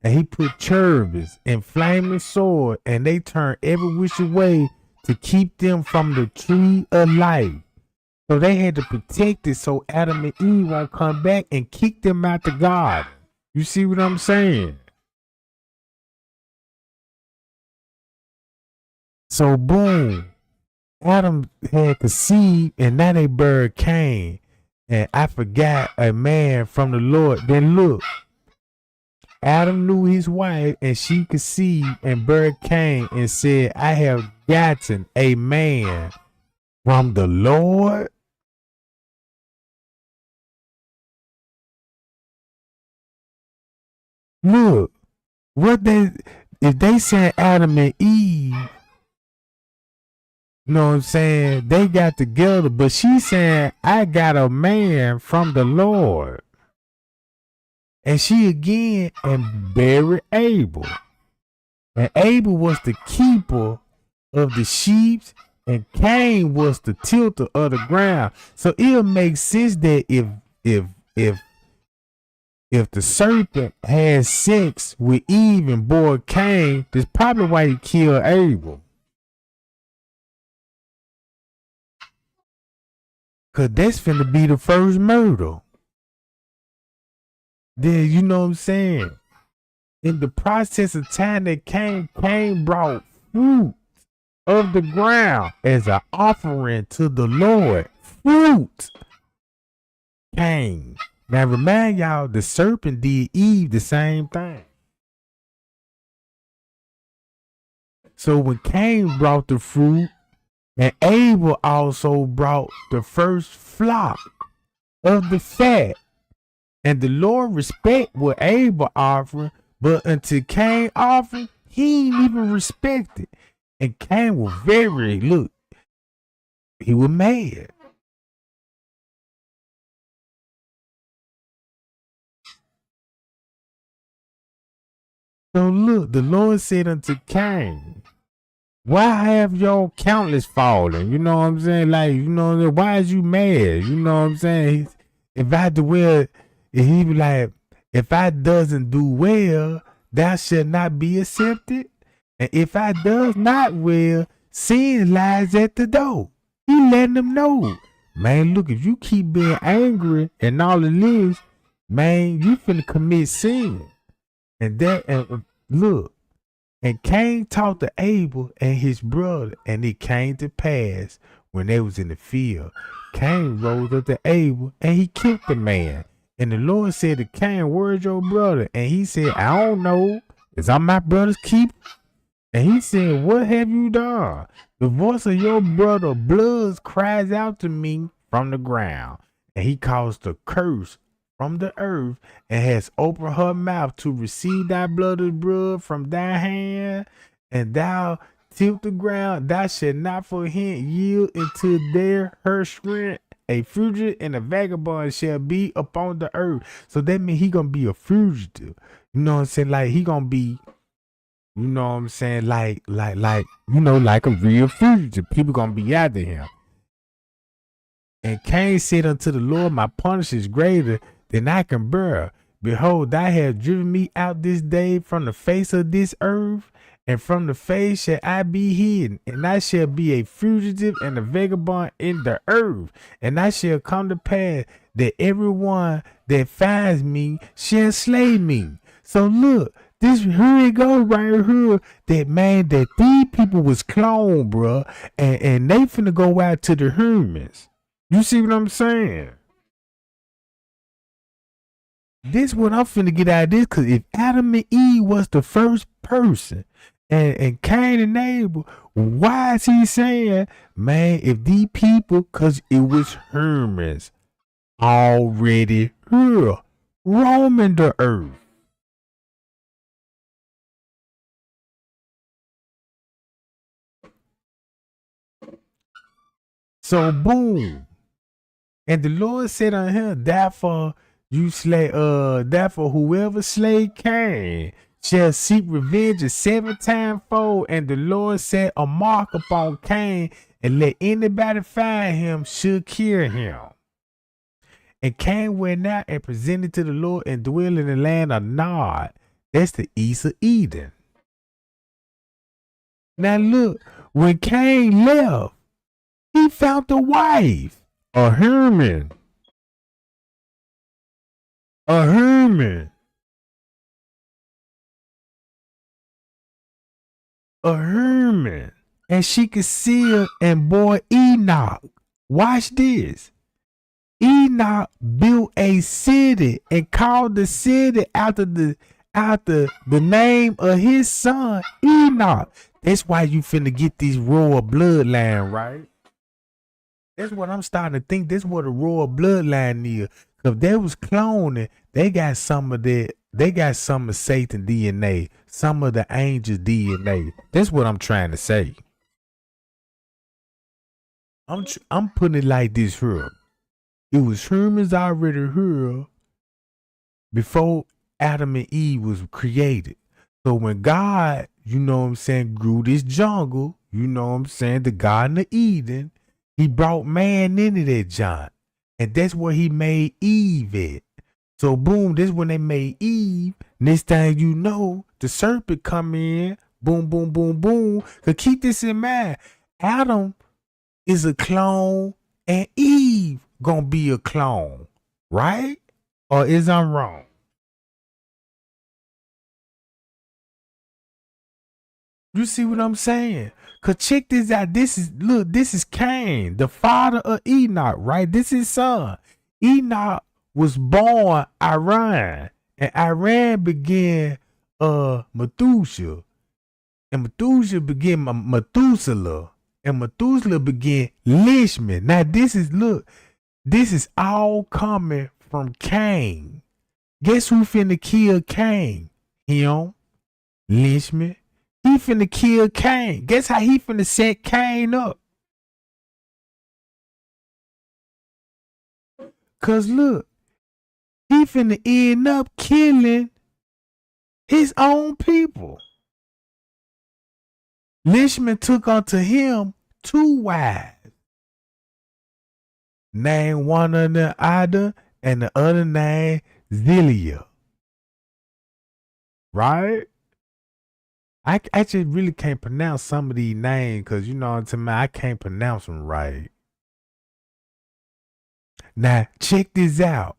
And he put cherubims and flaming sword, and they turned every which way to keep them from the tree of life. So they had to protect it so Adam and Eve won't come back and kick them out the garden. You see what I'm saying? So boom, Adam had conceived, and now they bird Cain. And I forgot a man from the Lord. Then look, Adam knew his wife, and she conceived and bird Cain and said, I have gotten a man from the Lord. Look, if they sent Adam and Eve, you know what I'm saying, they got together, but she saying, I got a man from the Lord. And she again and buried Abel. And Abel was the keeper of the sheep, and Cain was the tilter of the ground. So it'll make sense that if the serpent had sex with Eve and bore Cain, that's probably why he killed Abel. Cause that's finna be the first murder. Then you know what I'm saying? In the process of time that Cain brought fruit of the ground as an offering to the Lord. Fruit. Cain. Now remind y'all, the serpent did Eve the same thing. So when Cain brought the fruit, and Abel also brought the first flock of the fat, and the Lord respect what Abel offering, but until Cain offering, he ain't even respected. And Cain was he was mad. So look, the Lord said unto Cain, why have your countless fallen? You know what I'm saying? Like, you know, why is you mad? You know what I'm saying? If I do well, he be like, if I doesn't do well, thou shalt not be accepted. And if I does not well, sin lies at the door. He letting them know. Man, look, if you keep being angry and all of this, man, you finna commit sin. And look, and Cain talked to Abel and his brother, and it came to pass when they was in the field. Cain rose up to Abel, and he killed the man. And the Lord said to Cain, where's your brother? And he said, I don't know. Is I my brother's keeper? And he said, what have you done? The voice of your brother blood cries out to me from the ground. And he caused a curse from the earth, and has opened her mouth to receive thy blood from thy hand, and thou tilt the ground, thou shalt not for him yield into their her strength. A fugitive and a vagabond shall be upon the earth. So that means he gonna be a fugitive. You know what I'm saying? Like he gonna be, you know what I'm saying? Like like a real fugitive. People gonna be after him. And Cain said unto the Lord, my punishment is greater than I can bear. Behold, thou hast driven me out this day from the face of this earth, and from the face shall I be hidden, and I shall be a fugitive and a vagabond in the earth. And I shall come to pass that everyone that finds me shall slay me. So look, this here it goes right here. That man, that these people was cloned, bruh, and they finna go out to the humans. You see what I'm saying? This what I'm finna get out of this, cause if Adam and Eve was the first person and Cain and Abel, why is he saying, man, if these people, cause it was humans already here, roaming the earth. So boom. And the Lord said unto him, therefore therefore whoever slay Cain shall seek revenge a 7 times fold. And the Lord set a mark upon Cain, and let anybody find him should kill him. And Cain went out and presented to the Lord and dwelt in the land of Nod. That's the east of Eden. Now look, when Cain left, he found a wife, a human. A human. A human. And she could see her and bore Enoch. Watch this. Enoch built a city and called the city after the name of his son, Enoch. That's why you finna get this royal bloodline, right? That's what I'm starting to think. That's what a royal bloodline is. Cause they was cloning, they got some of that. They got some of Satan DNA, some of the angels DNA. That's what I'm trying to say. I'm putting it like this here. It was humans already here before Adam and Eve was created. So when God, you know what I'm saying, grew this jungle, you know what I'm saying, the Garden of Eden, he brought man into that giant. And that's where he made Eve at. So boom, this when they made Eve. Next thing you know, the serpent come in, boom, boom, boom, boom. Cause keep this in mind, Adam is a clone and Eve gonna be a clone, right? Or is I wrong? You see what I'm saying? Cause check this out. This is Cain, the father of Enoch, right? This is his son. Enoch was born Iran, and Iran began Methuselah, and Methuselah began Methuselah, and Methuselah began Lishman. Now this is all coming from Cain. Guess who finna kill Cain? Him, Lishman. He finna kill Cain. Guess how he finna set Cain up? Cause look, he finna end up killing his own people. Lishman took unto him 2 wives. Named one of them Ida and the other named Zelia. Right? I just really can't pronounce some of these names because, you know, to me, I can't pronounce them right. Now, check this out.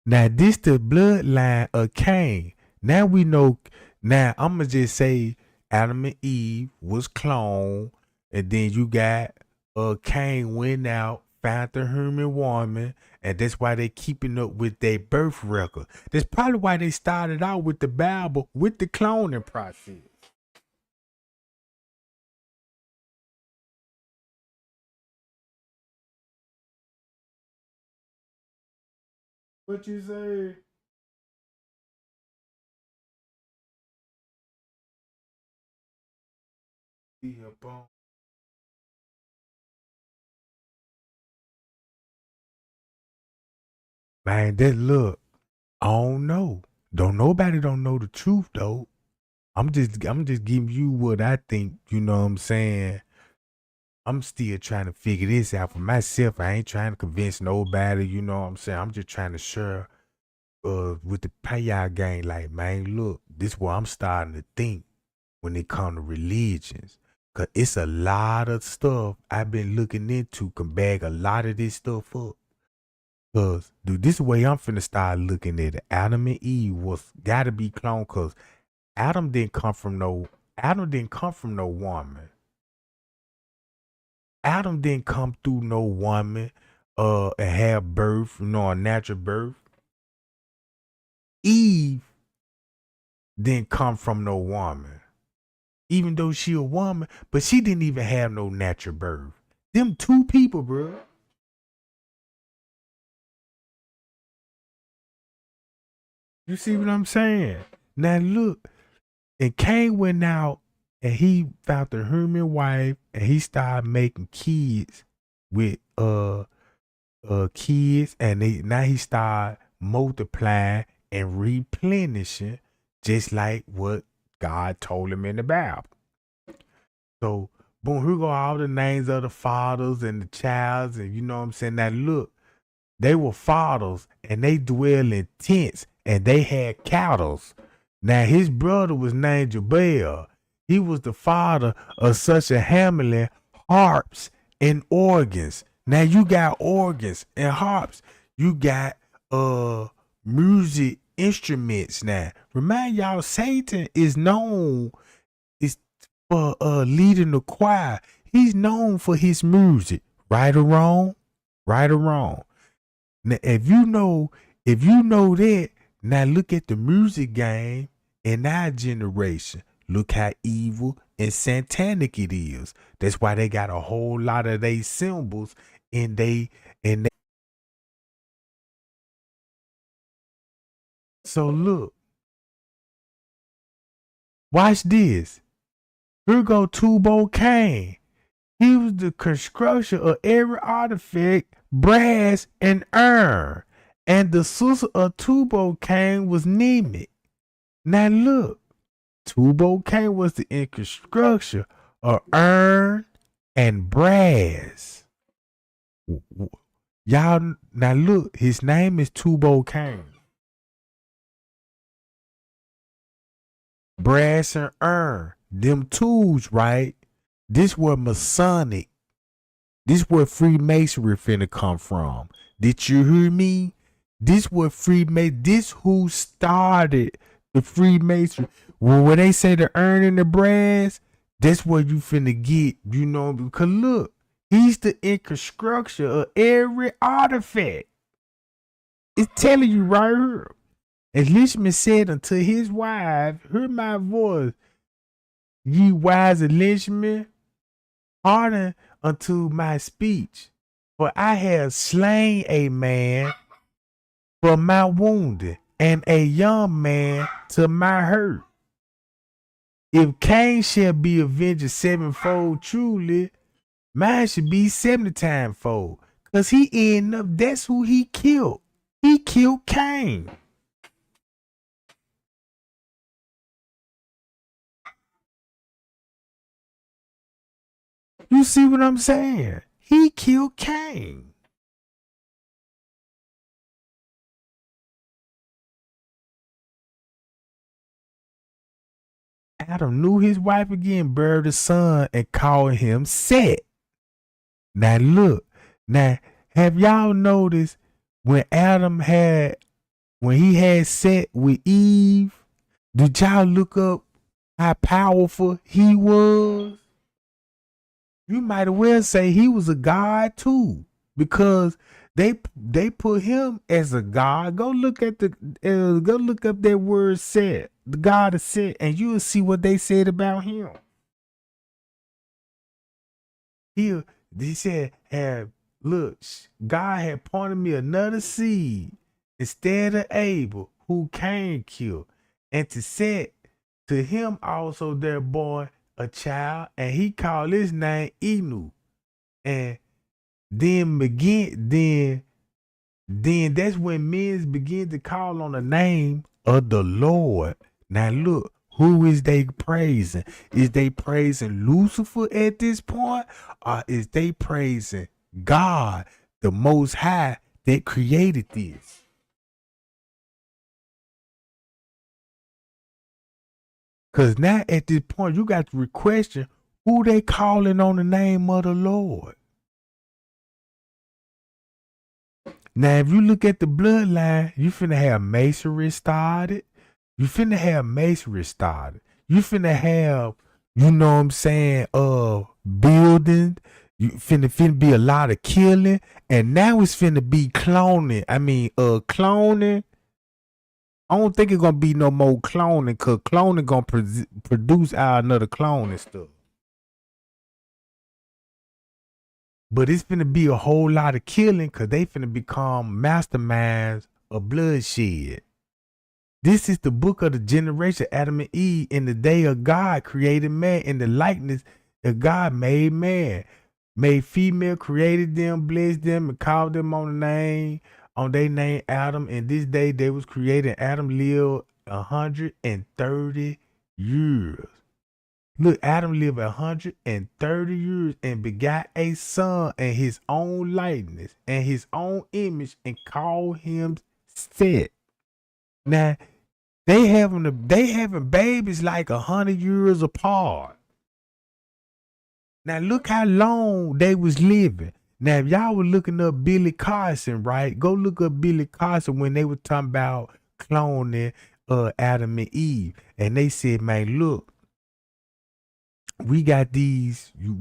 Now, this the bloodline of Cain. Now we know, now I'm going to just say Adam and Eve was cloned, and then you got Cain went out, found the human woman, and that's why they keeping up with their birth record. That's probably why they started out with the Bible, with the cloning process. What you say? Be a bone. Man, that look, I don't know. Nobody don't know the truth though. I'm just giving you what I think, you know what I'm saying? I'm still trying to figure this out for myself. I ain't trying to convince nobody, you know what I'm saying? I'm just trying to share with the payout game, like, man, look, this what I'm starting to think when it come to religions. Cause it's a lot of stuff I've been looking into can bag a lot of this stuff up. Cause dude, this way I'm finna start looking at it. Adam and Eve was gotta be cloned, cause Adam didn't come from no woman. Adam didn't come through no woman and have birth, a natural birth. Eve didn't come from no woman. Even though she a woman, but she didn't even have no natural birth. Them two people, bro. You see what I'm saying? Now look, and Cain went out and he found the human wife and he started making kids with kids, and now he started multiplying and replenishing just like what God told him in the Bible. So boom, here go all the names of the fathers and the childs, and you know what I'm saying? Now look, they were fathers and they dwell in tents and they had cattle. Now his brother was named Jabal. He was the father of such a Hamelin, harps and organs. Now you got organs and harps. You got music instruments now. Remind y'all, Satan is known for leading the choir. He's known for his music. Right or wrong? Right or wrong. Now, if you know that, now look at the music game in our generation. Look how evil and satanic it is. That's why they got a whole lot of they symbols in they. So look, watch this. Here go Tubal Cain. He was the construction of every artifact, brass, and iron. And the sister of Tubal Cain was Nemeth. Now look, Tubal Cain was the construction of iron and brass. Y'all, now look, his name is Tubal Cain. Brass and iron, them tools, right? This where Masonic, this where Freemasonry finna come from. Did you hear me? This where Freemason, this who started the Freemasonry. Well, when they say the iron and the brass, that's what you finna get, because look, he's the construction of every artifact. It's telling you right here. As Lishman said unto his wife, hear my voice, ye wise of Lishman, hearken unto my speech. For I have slain a man for my wounding, and a young man to my hurt. If Cain shall be avenged sevenfold, truly, mine should be 70 times fold. Because he ended up, that's who he killed. He killed Cain. You see what I'm saying? He killed Cain. Adam knew his wife again, buried his son, and called him Set. Now look, have y'all noticed when he had Set with Eve, did y'all look up how powerful he was? You might as well say he was a god too, because they put him as a god. Go look up that word Set, the god of Set, and you will see what they said about him. They said, look, God had pointed me another seed, instead of Abel, who Cain killed, and to set to him also their boy a child, and he called his name Enu. And then that's when men begin to call on the name of the Lord. Now look, who is they praising? Is they praising Lucifer at this point? Or is they praising God, the Most High that created this? Because now at this point, you got to question who they calling on the name of the Lord. Now, if you look at the bloodline, you finna have masonry started. You finna have, you know what I'm saying, building. You finna be a lot of killing. And now it's finna be cloning. Cloning. I don't think it's gonna be no more cloning, cause cloning gonna produce out another clone and stuff. But it's finna be a whole lot of killing, cause they finna become masterminds of bloodshed. This is the book of the generation Adam and Eve. In the day of God created man, in the likeness of God made man. Made female, created them, blessed them, and called them on their name Adam. And this day they was created. Adam lived 130 years. Look, Adam lived 130 years and begot a son in his own likeness and his own image and called him Seth. Now, they having babies like 100 years apart. Now, look how long they was living. Now, if y'all were looking up Billy Carson, right? Go look up Billy Carson when they were talking about cloning Adam and Eve. And they said, man, look, we got these, you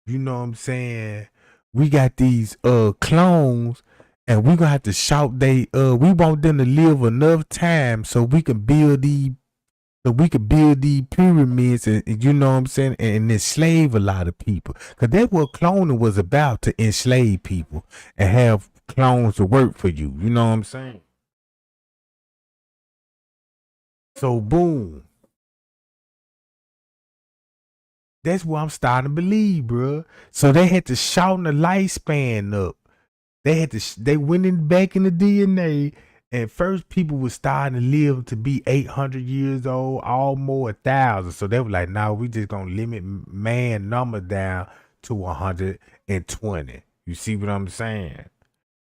know what I'm saying? We got these clones, and we're gonna have to shout we want them to live enough time so we can build these pyramids and you know what I'm saying, and enslave a lot of people. Cause that's what cloning was about, to enslave people and have clones to work for you. You know what I'm saying? So boom. That's what I'm starting to believe, bro. So they had to shorten the lifespan up. They went back in the DNA, and first people were starting to live to be 800 years old, almost 1,000. So they were like, "No, we just gonna limit man number down to 120." You see what I'm saying?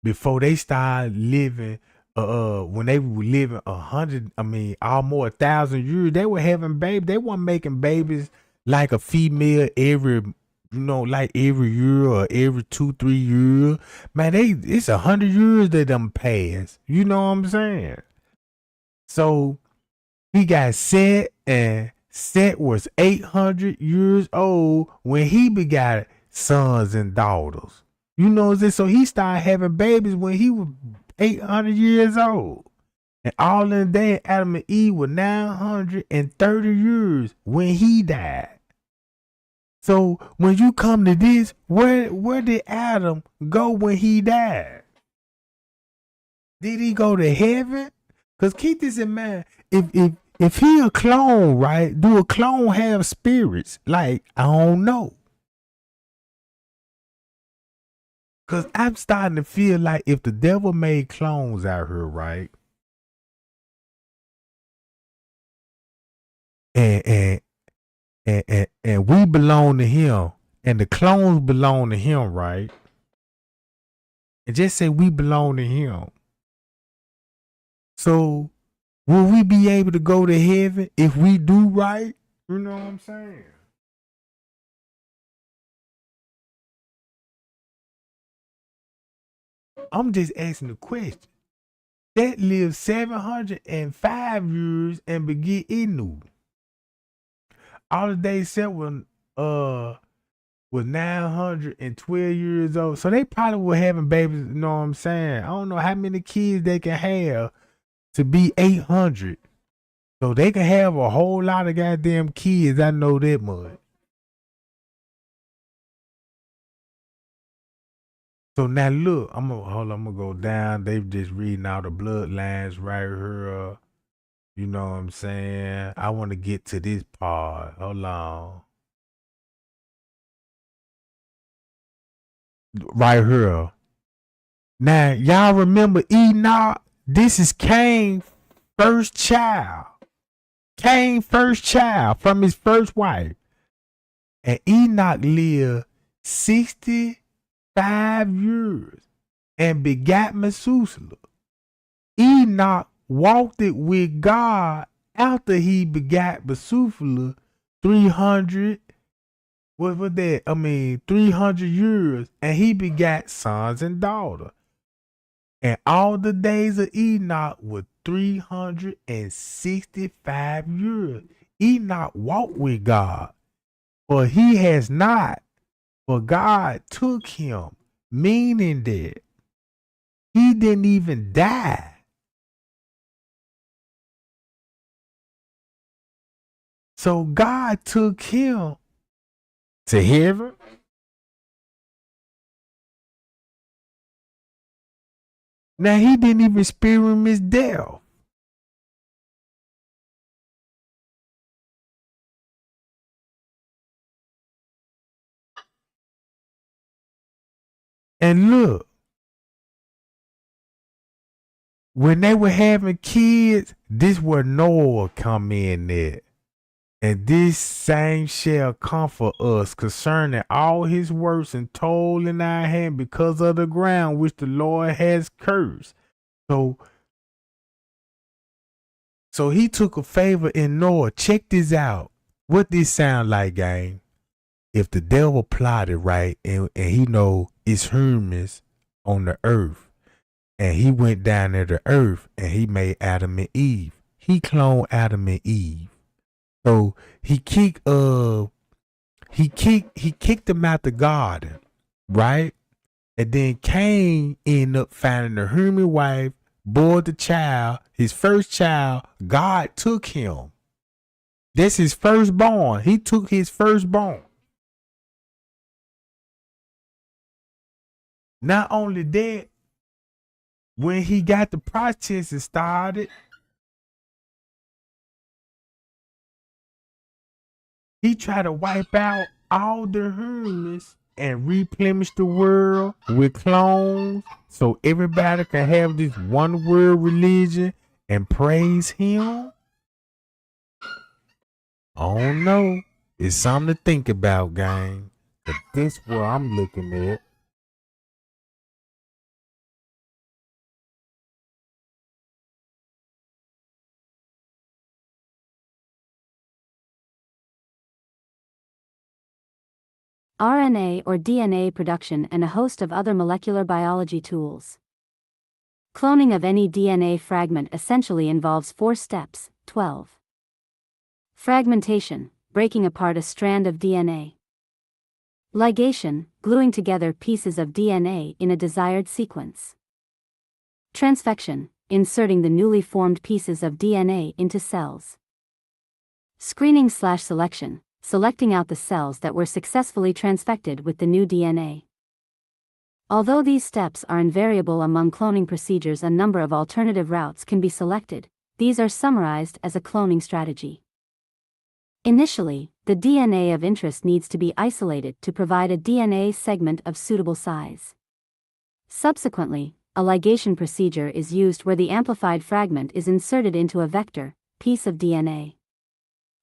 Before they started living, when they were living almost 1,000 years, they were having babies. They weren't making babies like a female every year or every 2-3 years. Man, it's 100 years that them passed. You know what I'm saying? So he got Seth, and Seth was 800 years old when he begot sons and daughters. You know what I'm saying? So he started having babies when he was 800 years old. And all in the day, Adam and Eve were 930 years when he died. So when you come to this, where did Adam go when he died? Did he go to heaven? Because keep this in mind. If he a clone, right? Do a clone have spirits? Like, I don't know. Because I'm starting to feel like if the devil made clones out here, right? And we belong to him, and the clones belong to him, right? And just say we belong to him. So will we be able to go to heaven if we do right? You know what I'm saying? I'm just asking the question. That lived 705 years and beget Enu. All the days set was 912 years old. So they probably were having babies, you know what I'm saying? I don't know how many kids they can have to be 800. So they can have a whole lot of goddamn kids. I know that much. So now look, I'm gonna go down. They just reading out the bloodlines right here. You know what I'm saying? I want to get to this part. Hold on. Right here. Now, y'all remember Enoch? This is Cain's first child. Cain's first child from his first wife. And Enoch lived 65 years and begat Methuselah. Enoch walked it with God after he begat Methuselah 300, 300 years, and he begat sons and daughters. And all the days of Enoch were 365 years. Enoch walked with God, for he has not, for God took him, meaning that he didn't even die. So God took him to heaven. Now he didn't even experience his death. And look, when they were having kids, this where Noah come in at. And this same shall comfort us concerning all his works and toil in our hand because of the ground which the Lord has cursed. So he took a favor in Noah. Check this out. What this sound like, gang? If the devil plotted right and he know it's humans on the earth, and he went down to the earth and he made Adam and Eve. He cloned Adam and Eve. So he kicked them out the garden, right? And then Cain ended up finding a human wife, bore the child, his first child. God took him. That's his firstborn. He took his firstborn. Not only that, when he got the process started, he tried to wipe out all the humans and replenish the world with clones so everybody can have this one world religion and praise him. I don't know. It's something to think about, gang. But this what I'm looking at. RNA or DNA production and a host of other molecular biology tools. Cloning of any DNA fragment essentially involves 4 steps. 12. Fragmentation, breaking apart a strand of DNA. Ligation, gluing together pieces of DNA in a desired sequence. Transfection, inserting the newly formed pieces of DNA into cells. Screening/selection, selecting out the cells that were successfully transfected with the new DNA. Although these steps are invariable among cloning procedures, a number of alternative routes can be selected. These are summarized as a cloning strategy. Initially, the DNA of interest needs to be isolated to provide a DNA segment of suitable size. Subsequently, a ligation procedure is used where the amplified fragment is inserted into a vector, piece of DNA.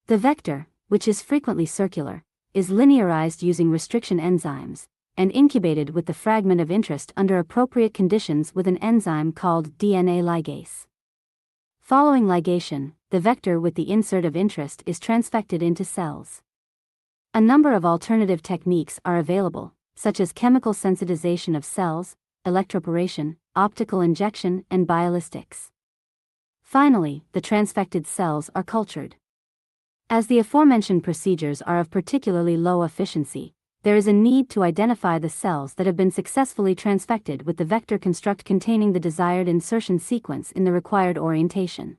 The vector, which is frequently circular, is linearized using restriction enzymes, and incubated with the fragment of interest under appropriate conditions with an enzyme called DNA ligase. Following ligation, the vector with the insert of interest is transfected into cells. A number of alternative techniques are available, such as chemical sensitization of cells, electroporation, optical injection, and biolistics. Finally, the transfected cells are cultured. As the aforementioned procedures are of particularly low efficiency, there is a need to identify the cells that have been successfully transfected with the vector construct containing the desired insertion sequence in the required orientation.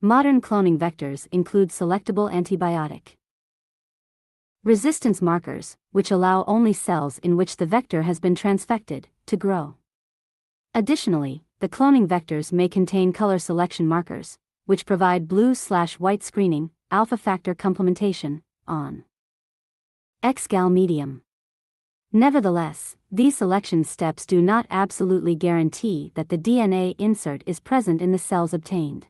Modern cloning vectors include selectable antibiotic resistance markers, which allow only cells in which the vector has been transfected, to grow. Additionally, the cloning vectors may contain color selection markers, which provide blue/white screening, alpha factor complementation, on X-gal medium. Nevertheless, these selection steps do not absolutely guarantee that the DNA insert is present in the cells obtained.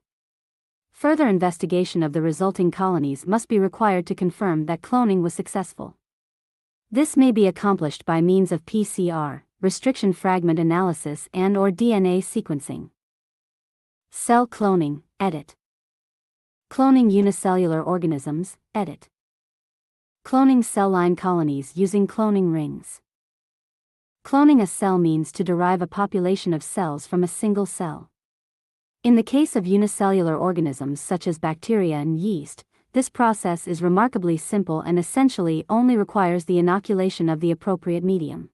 Further investigation of the resulting colonies must be required to confirm that cloning was successful. This may be accomplished by means of PCR, restriction fragment analysis and/or DNA sequencing. Cell cloning, edit. Cloning unicellular organisms, edit. Cloning cell line colonies using cloning rings. Cloning a cell means to derive a population of cells from a single cell. In the case of unicellular organisms such as bacteria and yeast, this process is remarkably simple and essentially only requires the inoculation of the appropriate medium.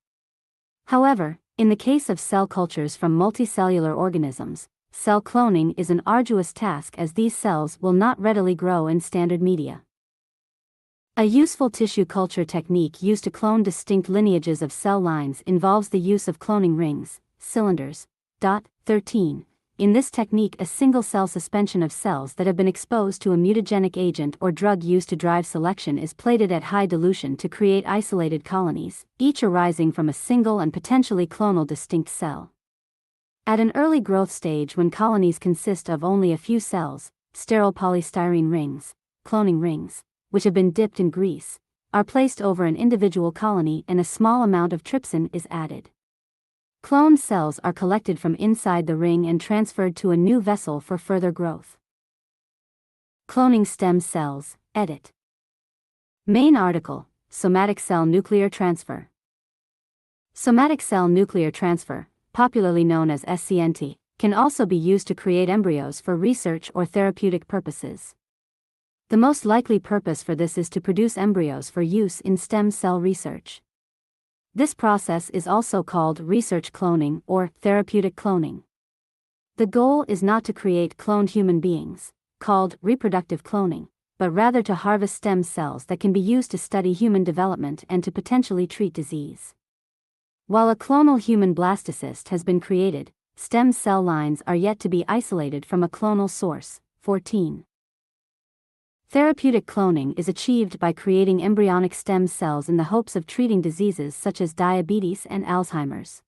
However, in the case of cell cultures from multicellular organisms, cell cloning is an arduous task as these cells will not readily grow in standard media. A useful tissue culture technique used to clone distinct lineages of cell lines involves the use of cloning rings, cylinders. 13. In this technique, a single-cell suspension of cells that have been exposed to a mutagenic agent or drug used to drive selection is plated at high dilution to create isolated colonies, each arising from a single and potentially clonal distinct cell. At an early growth stage when colonies consist of only a few cells, sterile polystyrene rings, cloning rings, which have been dipped in grease, are placed over an individual colony and a small amount of trypsin is added. Cloned cells are collected from inside the ring and transferred to a new vessel for further growth. Cloning stem cells, edit. Main article, somatic cell nuclear transfer. Somatic cell nuclear transfer, popularly known as SCNT, can also be used to create embryos for research or therapeutic purposes. The most likely purpose for this is to produce embryos for use in stem cell research. This process is also called research cloning or therapeutic cloning. The goal is not to create cloned human beings, called reproductive cloning, but rather to harvest stem cells that can be used to study human development and to potentially treat disease. While a clonal human blastocyst has been created, stem cell lines are yet to be isolated from a clonal source. 14. Therapeutic cloning is achieved by creating embryonic stem cells in the hopes of treating diseases such as diabetes and Alzheimer's.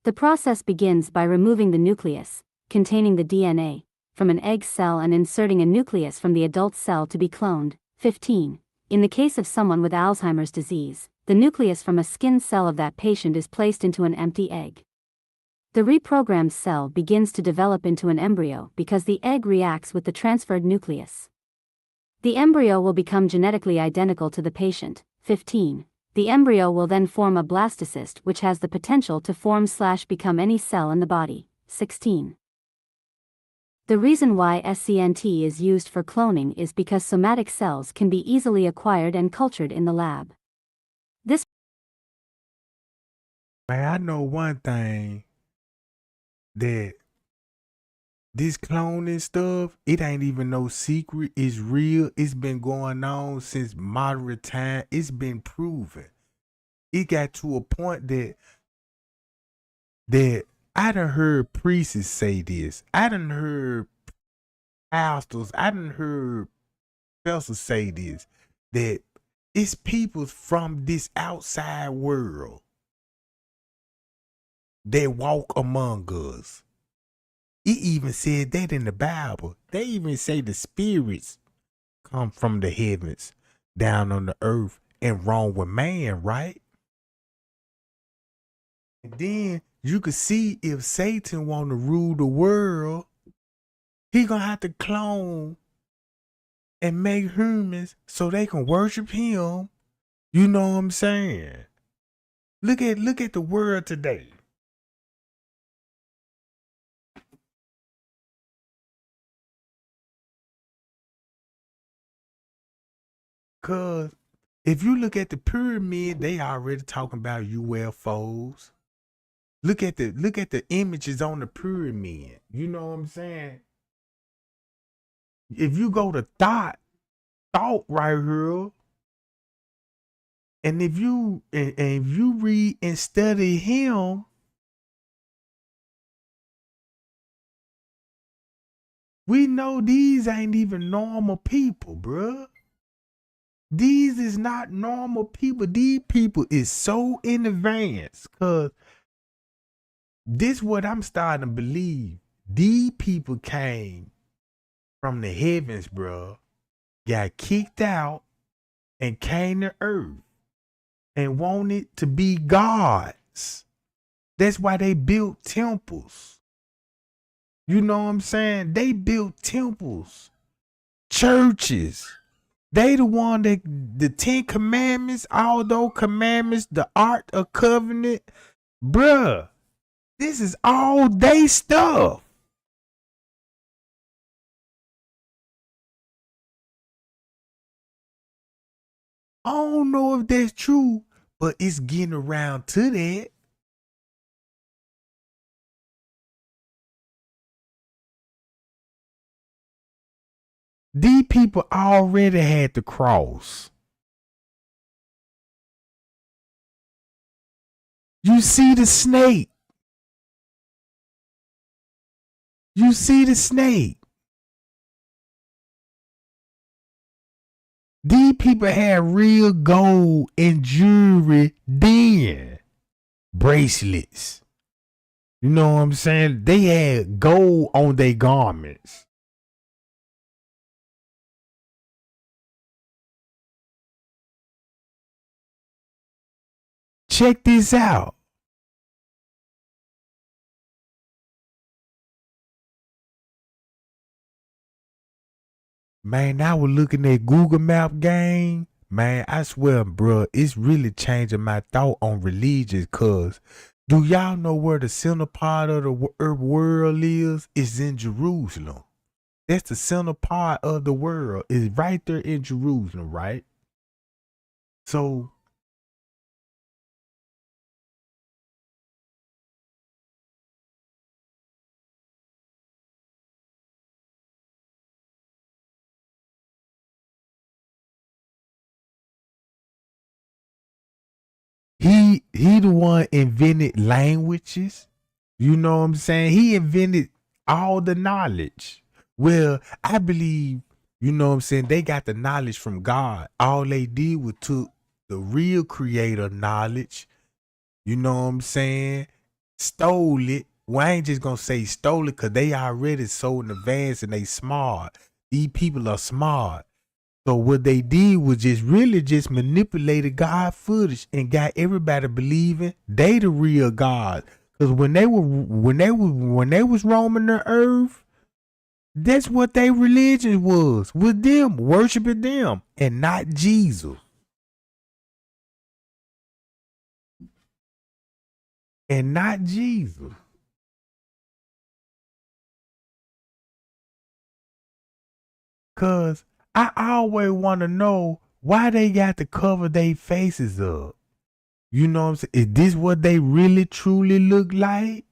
The process begins by removing the nucleus, containing the DNA, from an egg cell and inserting a nucleus from the adult cell to be cloned. 15. In the case of someone with Alzheimer's disease, the nucleus from a skin cell of that patient is placed into an empty egg. The reprogrammed cell begins to develop into an embryo because the egg reacts with the transferred nucleus. The embryo will become genetically identical to the patient. 15. The embryo will then form a blastocyst which has the potential to form/become any cell in the body. 16. The reason why SCNT is used for cloning is because somatic cells can be easily acquired and cultured in the lab. Man, I know one thing, that this cloning stuff, it ain't even no secret. It's real. It's been going on since modern time. It's been proven. It got to a point that I done heard priests say this. I done heard pastors. I done heard professors say this. That it's people from this outside world that walk among us. It even said that in the Bible. They even say the spirits come from the heavens down on the earth and wrong with man, right? And then you could see if Satan want to rule the world, he gonna have to clone and make humans so they can worship him. You know what I'm saying? Look at the world today. Cause if you look at the pyramid, they already talking about UFOs. Look at the images on the pyramid. You know what I'm saying? If you go to thought right here, and if you read and study him, We know these ain't even normal people, bruh. These is not normal people. These people is so in advance. Cause this what I'm starting to believe. These people came from the heavens, bruh, got kicked out and came to earth and wanted to be gods. That's why they built temples. You know what I'm saying? They built temples, churches. They the one that the 10 Commandments, all those commandments, the Ark of Covenant, bruh. This is all they stuff. I don't know if that's true, but it's getting around to that. These people already had the cross. You see the snake. You see the snake. These people had real gold and jewelry then. Bracelets. You know what I'm saying? They had gold on their garments. Check this out. Man, I was looking at Google Map game. Man, I swear, bro, it's really changing my thought on religion. Cause do y'all know where the center part of the world is? It's in Jerusalem. That's the center part of the world. It's right there in Jerusalem, right? So he the one invented languages. You know what I'm saying? He invented all the knowledge. Well, I believe, you know what I'm saying, they got the knowledge from God. All they did was took the real creator knowledge, you know what I'm saying, stole it. Well, I ain't just gonna say stole it because they already so in advance and they smart. These people are smart. So what they did was just really just manipulated God footage and got everybody believing they the real God. Cause when they was roaming the earth, that's what their religion was. With them worshiping them and not Jesus. And not Jesus. Cause I always want to know why they got to cover their faces up. You know what I'm saying? Is this what they really truly look like?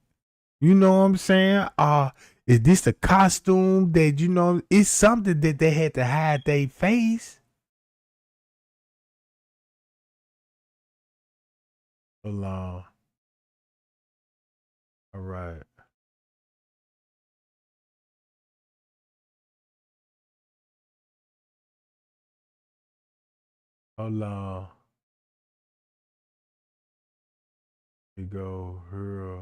You know what I'm saying? Is this a costume that, you know, it's something that they had to hide their face? Hold on. All right. Hold on. We go here.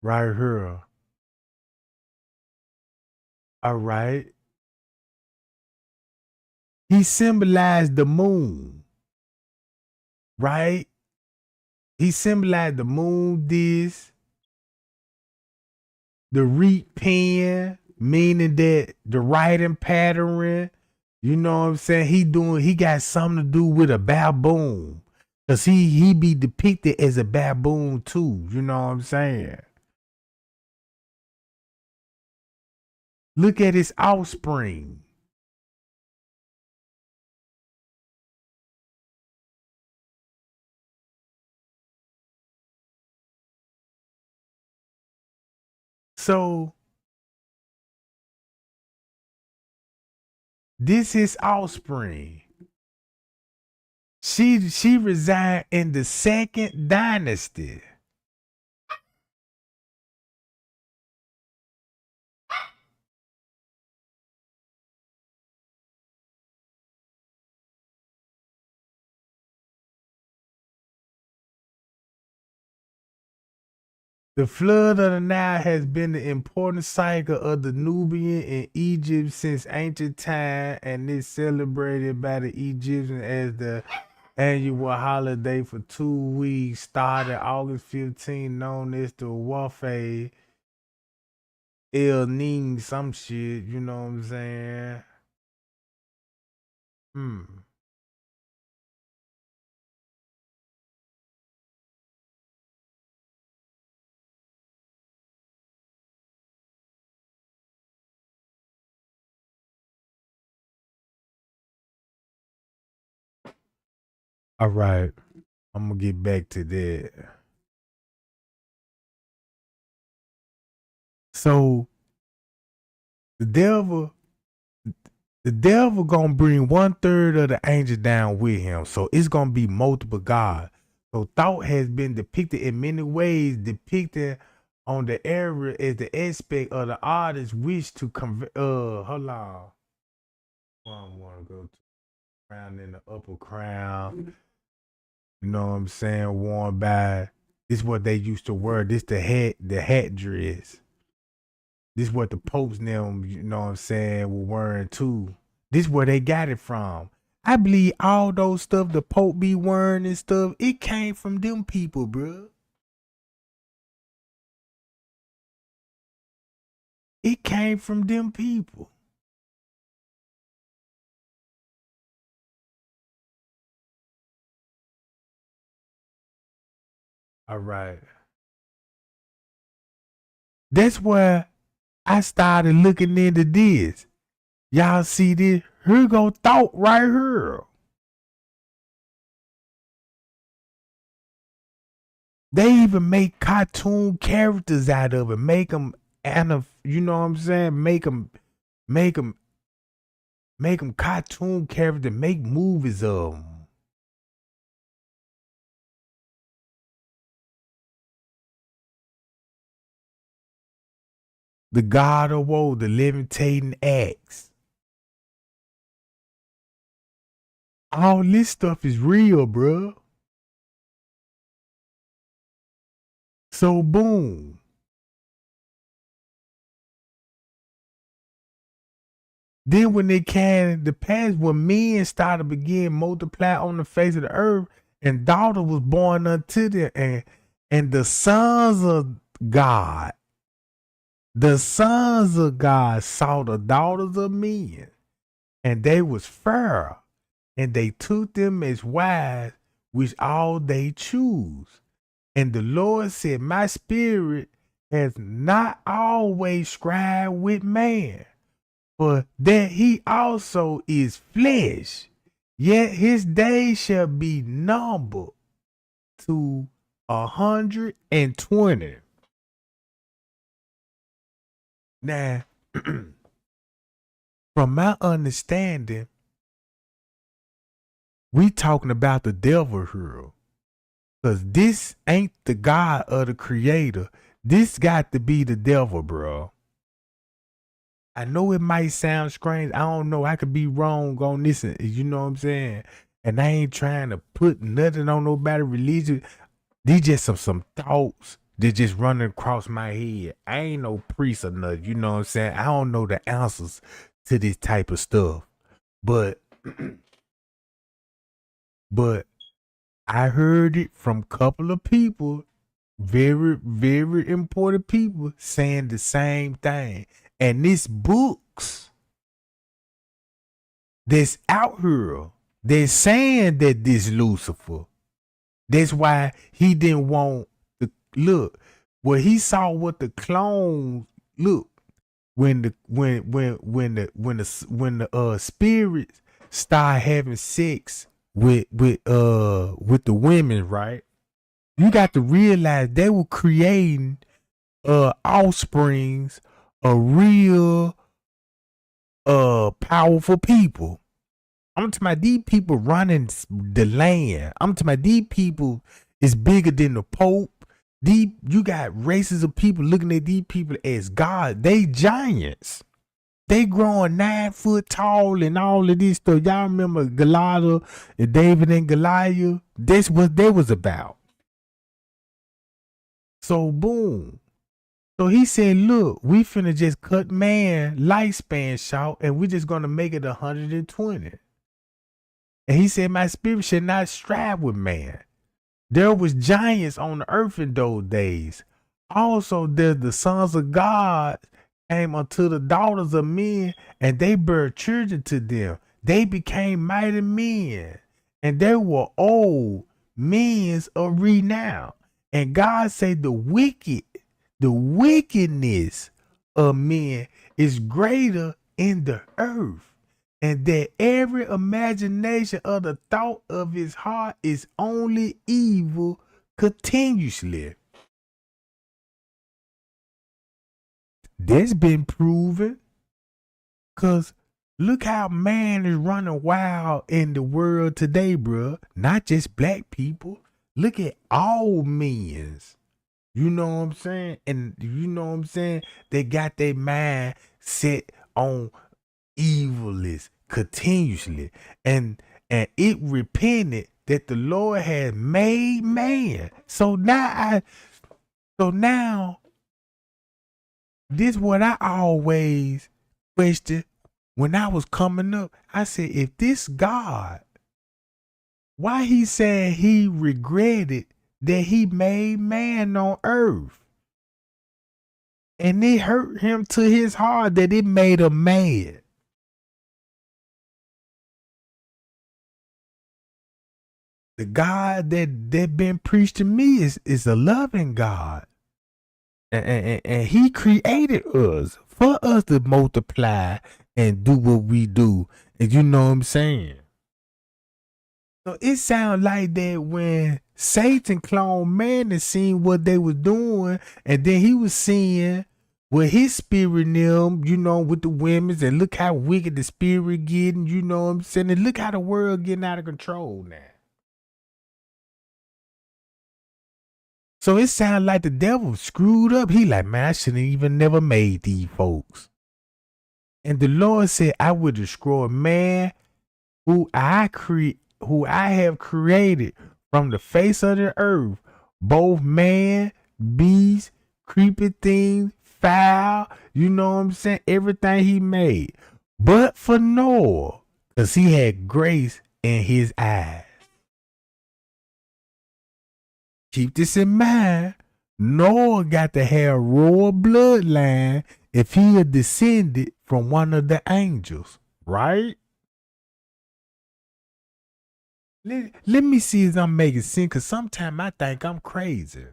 Right here. All right. He symbolized the moon. Right? He symbolized the moon, this, the reap pen, meaning that the writing pattern, you know what I'm saying? He got something to do with a baboon. Cause he be depicted as a baboon too, you know what I'm saying? Look at his offspring. So this is offspring. She reside in the second dynasty. The flood of the Nile has been the important cycle of the Nubian in Egypt since ancient time, and is celebrated by the Egyptians as the annual holiday for 2 weeks, starting August 15, known as the Wafe El Ning, some shit, you know what I'm saying? Hmm. All right. I'm gonna get back to that. So the devil, the devil gonna bring 1/3 of the angels down with him. So it's gonna be multiple gods. So thought has been depicted in many ways, depicted on the area as the aspect of the artist wish to convey. Hold on. I want to go to crown in the upper crown. You know what I'm saying? Worn by. This what they used to wear. This the hat dress. This what the popes them, you know what I'm saying, were wearing too. This where they got it from. I believe all those stuff the Pope be wearing and stuff, it came from them people, bro. It came from them people. All right. That's where I started looking into this. Y'all see this? Here go thought right here. They even make cartoon characters out of it. Make them, you know what I'm saying? Make them cartoon characters. Make movies of them. The God of War, the levitating axe. All this stuff is real, bro. So boom. Then when they came the past, when men started begin multiply on the face of the earth, and daughter was born unto them, and the sons of God, saw the daughters of men, and they was fair, and they took them as wives, which all they choose. And the Lord said, my spirit has not always scribed with man, for that he also is flesh, yet his days shall be numbered to 120. Now, from my understanding, we talking about the devil here. Cause this ain't the God of the creator. This got to be the devil, bro. I know it might sound strange. I don't know. I could be wrong on this. You know what I'm saying? And I ain't trying to put nothing on nobody religion. These just some thoughts that just running across my head. I ain't no priest or nothing. You know what I'm saying? I don't know the answers to this type of stuff. But I heard it from a couple of people, very, very important people, saying the same thing. And this books that's out here, they're saying that this Lucifer. That's why he didn't want the look. What he saw what the clones look when the spirits start having sex with the women, right? You got to realize they were creating offsprings of real powerful people. I'm talking about these people running the land. I'm talking about these people is bigger than the Pope. You got races of people looking at these people as God. They giants. They growing 9 foot tall and all of this stuff. Y'all remember Goliath and David and Goliath? That's what they was about. So boom. So he said, look, we finna just cut man lifespan short and we just gonna make it 120. And he said, my spirit should not strive with man. There was giants on the earth in those days. Also, there the sons of God came unto the daughters of men, and they bare children to them. They became mighty men, and they were old men of renown. And God said, the wickedness of men is greater in the earth, and that every imagination of the thought of his heart is only evil continuously. That's been proven, because look how man is running wild in the world today, bruh. Not just black people. Look at all men's. You know what I'm saying? And you know what I'm saying? They got their mind set on evilness continuously. And it repented that the Lord had made man. So now this what I always questioned when I was coming up. I said, if this God, why he said he regretted that he made man on earth? And it hurt him to his heart that it made him mad. The God that been preached to me is a loving God. And he created us for us to multiply and do what we do. And you know what I'm saying? So it sounds like that when Satan cloned man and seen what they was doing, and then he was seeing what his spirit in them, you know, with the women's, and look how wicked the spirit getting, you know what I'm saying? And look how the world getting out of control now. So it sounds like the devil screwed up. He like, man, I shouldn't even never made these folks. And the Lord said, I will destroy man who I have created from the face of the earth, both man, beast, creepy things, fowl, you know what I'm saying? Everything he made. But for Noah, because he had grace in his eyes. Keep this in mind. Noah got to have royal bloodline if he had descended from one of the angels, right? Let me see if I'm making sense, because sometimes I think I'm crazy.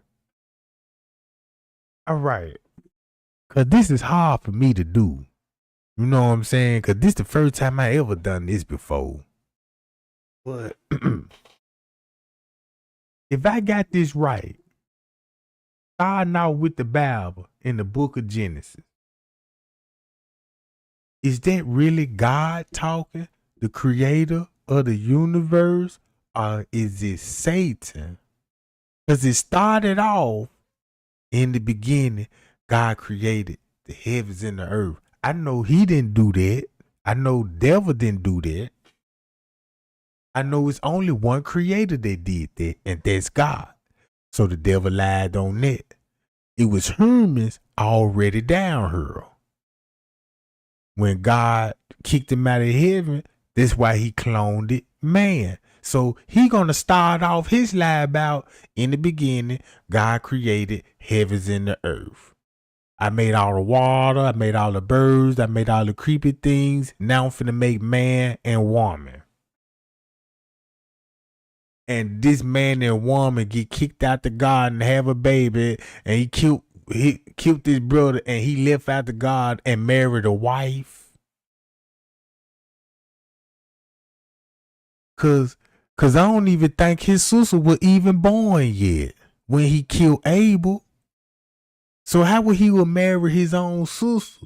All right. Because this is hard for me to do. You know what I'm saying? Because this is the first time I ever done this before. But if I got this right, starting out with the Bible in the book of Genesis, is that really God talking, the creator of the universe, or is it Satan? Because it started off in the beginning, God created the heavens and the earth. I know he didn't do that. I know devil didn't do that. I know it's only one creator that did that, and that's God. So the devil lied on that. It was humans already down here. When God kicked him out of heaven, that's why he cloned it, man. So he gonna start off his lie about in the beginning, God created heavens and the earth. I made all the water, I made all the birds, I made all the creepy things. Now I'm finna make man and woman. And this man and woman get kicked out the garden, have a baby, and he killed his brother, and he left out the garden and married a wife. Cause I don't even think his sister was even born yet when he killed Abel. So how would he marry his own sister?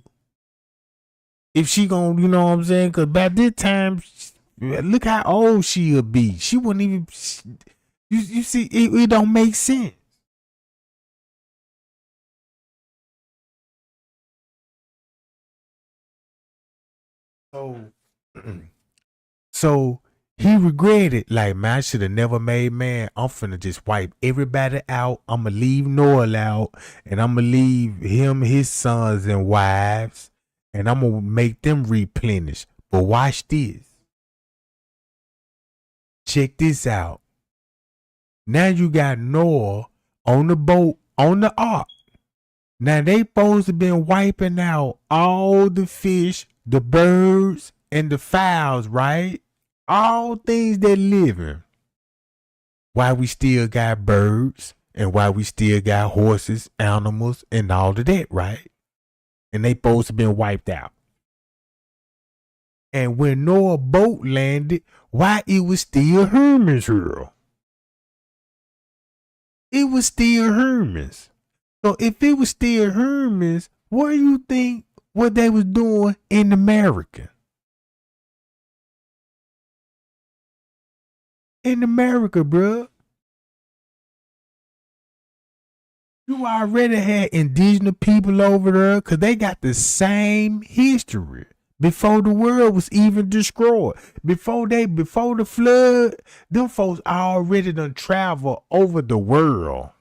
If she gonna, you know what I'm saying? Cause by this time, look how old she'll be. She wouldn't even. You see, it don't make sense. So, so He regretted, like, man, I should have never made man. I'm finna just wipe everybody out. I'ma leave Noah out, and I'ma leave him, his sons and wives, and I'm gonna make them replenish. But watch this. Check this out. Now you got Noah on the boat, on the ark. Now they supposed to been wiping out all the fish, the birds, and the fowls, right? All things that living. Why we still got birds and why we still got horses, animals, and all of that, right? And they supposed to been wiped out. And when Noah's boat landed, why it was still humans here? It was still humans. So if it was still humans, what do you think what they was doing in America? In America, bruh. You already had indigenous people over there because they got the same history before the world was even destroyed. Before the flood, them folks already done travel over the world.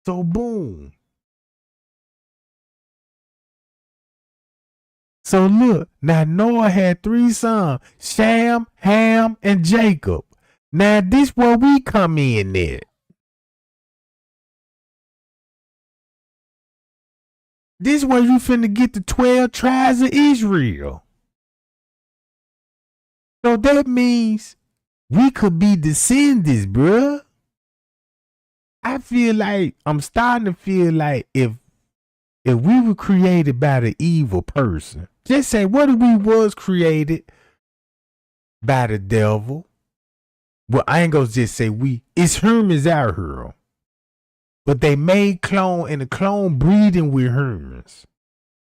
So boom. So look, now Noah had 3 sons, Shem, Ham, and Jacob. Now this where we come in at. This where you finna get the 12 tribes of Israel. So that means we could be descendants, bruh. I'm starting to feel like if we were created by the evil person, just say what if we was created by the devil? Well, I ain't gonna just say we. It's humans out here. But they made clone and the clone breeding with humans.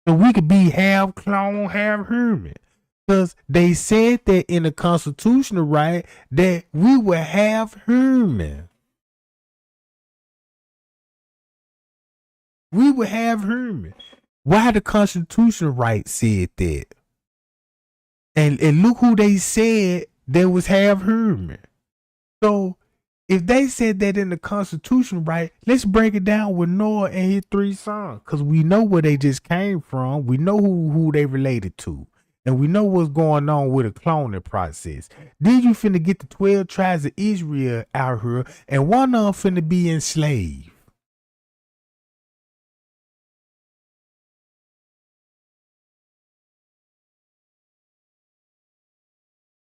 So we could be half clone, half human. Because they said that in the constitutional right that we were half human. We were half human. Why the constitutional right said that? And look who they said that was half human. So if they said that in the Constitution, right, let's break it down with Noah and his 3 sons. Because we know where they just came from. We know who they related to. And we know what's going on with the cloning process. Then you finna get the 12 tribes of Israel out here. And one of them finna be enslaved.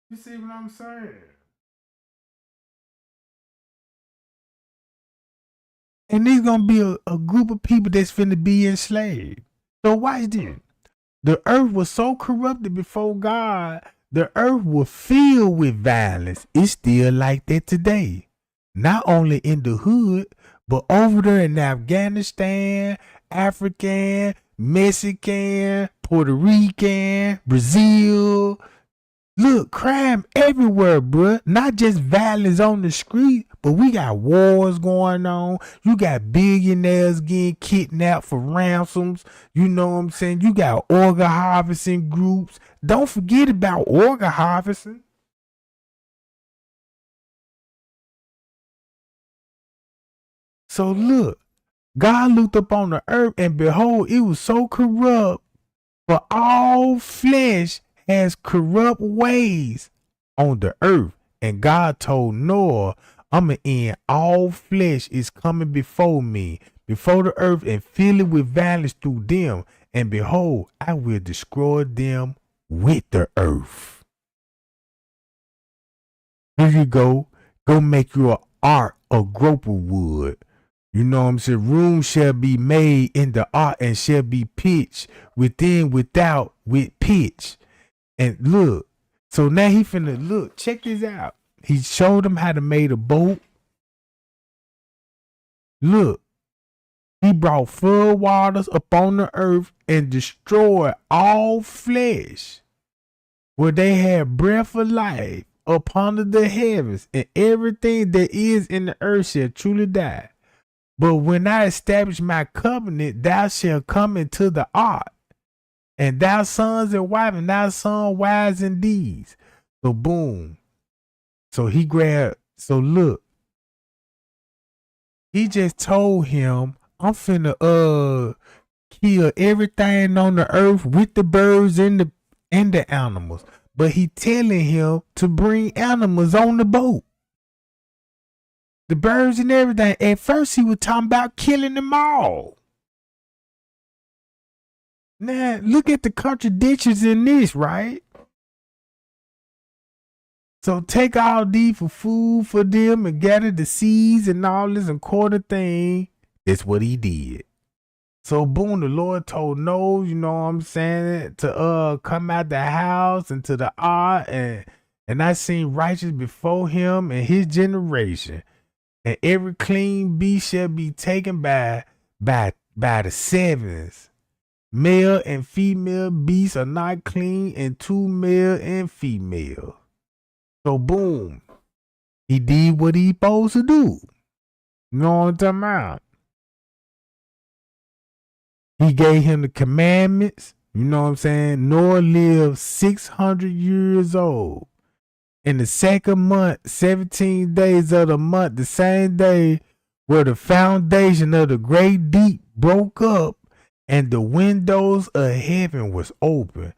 You see what I'm saying? And there's gonna be a group of people that's finna be enslaved. So watch this. The earth was so corrupted before God, the earth was filled with violence. It's still like that today. Not only in the hood, but over there in Afghanistan, African, Mexican, Puerto Rican, Brazil. Look, crime everywhere, bruh. Not just violence on the street, but we got wars going on. You got billionaires getting kidnapped for ransoms. You know what I'm saying? You got organ harvesting groups. Don't forget about organ harvesting. So look, God looked up on the earth and behold, it was so corrupt, for all flesh has corrupt ways on the earth. And God told Noah, I'm going to end all flesh is coming before me, before the earth, and fill it with violence through them. And behold, I will destroy them with the earth. Here you go. Go make you an ark of groper wood. You know what I'm saying? Room shall be made in the ark and shall be pitched within, without, with pitch. And look, so now he finna look, check this out. He showed them how to make a boat. Look, he brought flood waters upon the earth and destroyed all flesh where they had breath of life upon the heavens, and everything that is in the earth shall truly die. But when I establish my covenant, thou shalt come into the ark. And thou sons and wife, and thou son wives and deeds. So boom. So he grabbed, so look, he just told him, I'm finna kill everything on the earth with the birds and the animals. But he telling him to bring animals on the boat. The birds and everything. At first he was talking about killing them all. Now look at the contradictions in this, right? So take all these for food for them and gather the seeds and all this and quarter thing. That's what he did. So boom, the Lord told Noah, you know what I'm saying, to come out the house and to the ark, and I seen righteous before him and his generation. And every clean beast shall be taken by the sevens. Male and female beasts are not clean, and 2 male and female. So boom, he did what he supposed to do. You know what I'm talking about? He gave him the commandments. You know what I'm saying? Noah lived 600 years old. In the second month, 17 days of the month, the same day where the foundation of the great deep broke up and the windows of heaven was open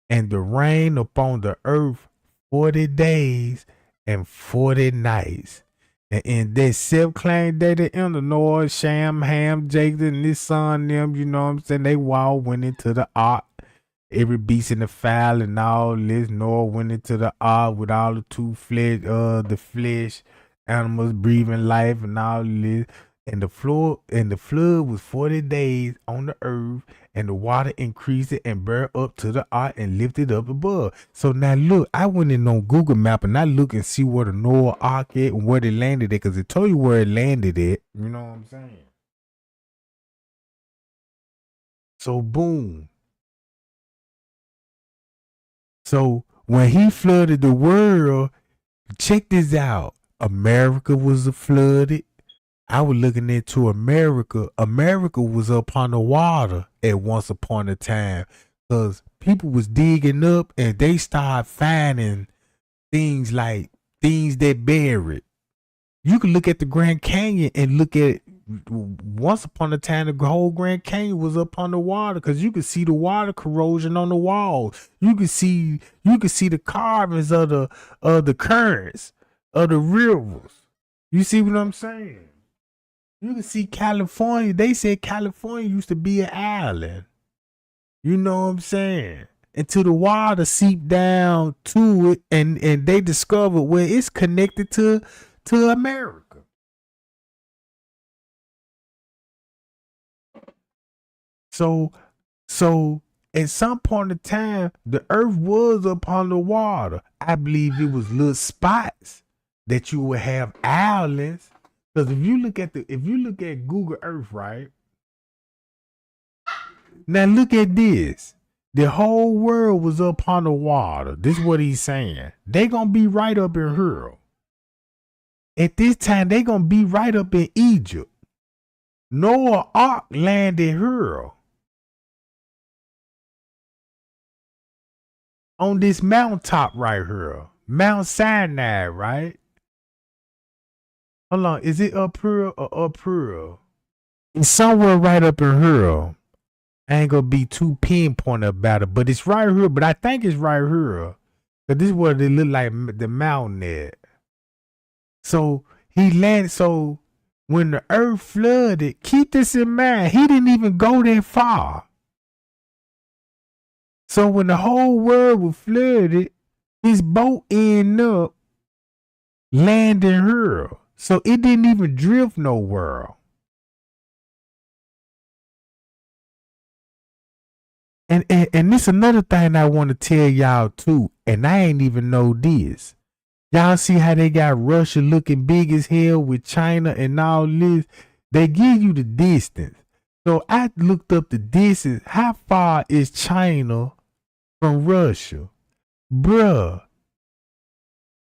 and the rain upon the earth 40 days and 40 nights. And in that self-claimed day to enter, Noah, Shem, Ham, Jacob, and his son, them, you know what I'm saying? They all went into the ark. Every beast in the fowl and all this. Noah went into the ark with all the the flesh, animals breathing life and all this. And the flood was 40 days on the earth, and the water increased it and burned up to the ark and lifted up above. So now look, I went in on Google Map and I look and see where the Noah Ark at and where they landed at, because it told you where it landed at. You know what I'm saying? So boom. So when he flooded the world, check this out. America was flooded. I was looking into America. America was up on the water at once upon a time, because people was digging up and they started finding things that buried. You can look at the Grand Canyon and look at, once upon a time the whole Grand Canyon was up on the water, because you could see the water corrosion on the walls. You could see the carvings of the currents of the rivers. You see what I'm saying? You can see California. They said California used to be an island. You know what I'm saying? Until the water seeped down to it, and they discovered where it's connected to America. So at some point in time, the earth was upon the water. I believe it was little spots that you would have islands. Because if you look at Google Earth, right? Now look at this. The whole world was up on the water. This is what he's saying. They gonna be right up in here. At this time, they gonna be right up in Egypt. Noah Ark landed here. On this mountaintop right here. Mount Sinai, right? Hold on, is it up here or up here? It's somewhere right up in here. I ain't gonna be too pinpoint about it, but it's right here. But I think it's right here. Cause this is what it look like, the mountain at. So he landed. So when the earth flooded, keep this in mind, he didn't even go that far. So when the whole world was flooded, his boat ended up landing here. So it didn't even drift nowhere. And this another thing I want to tell y'all too, and I ain't even know this. Y'all see how they got Russia looking big as hell with China and all this? They give you the distance. So I looked up the distance. How far is China from Russia? Bruh,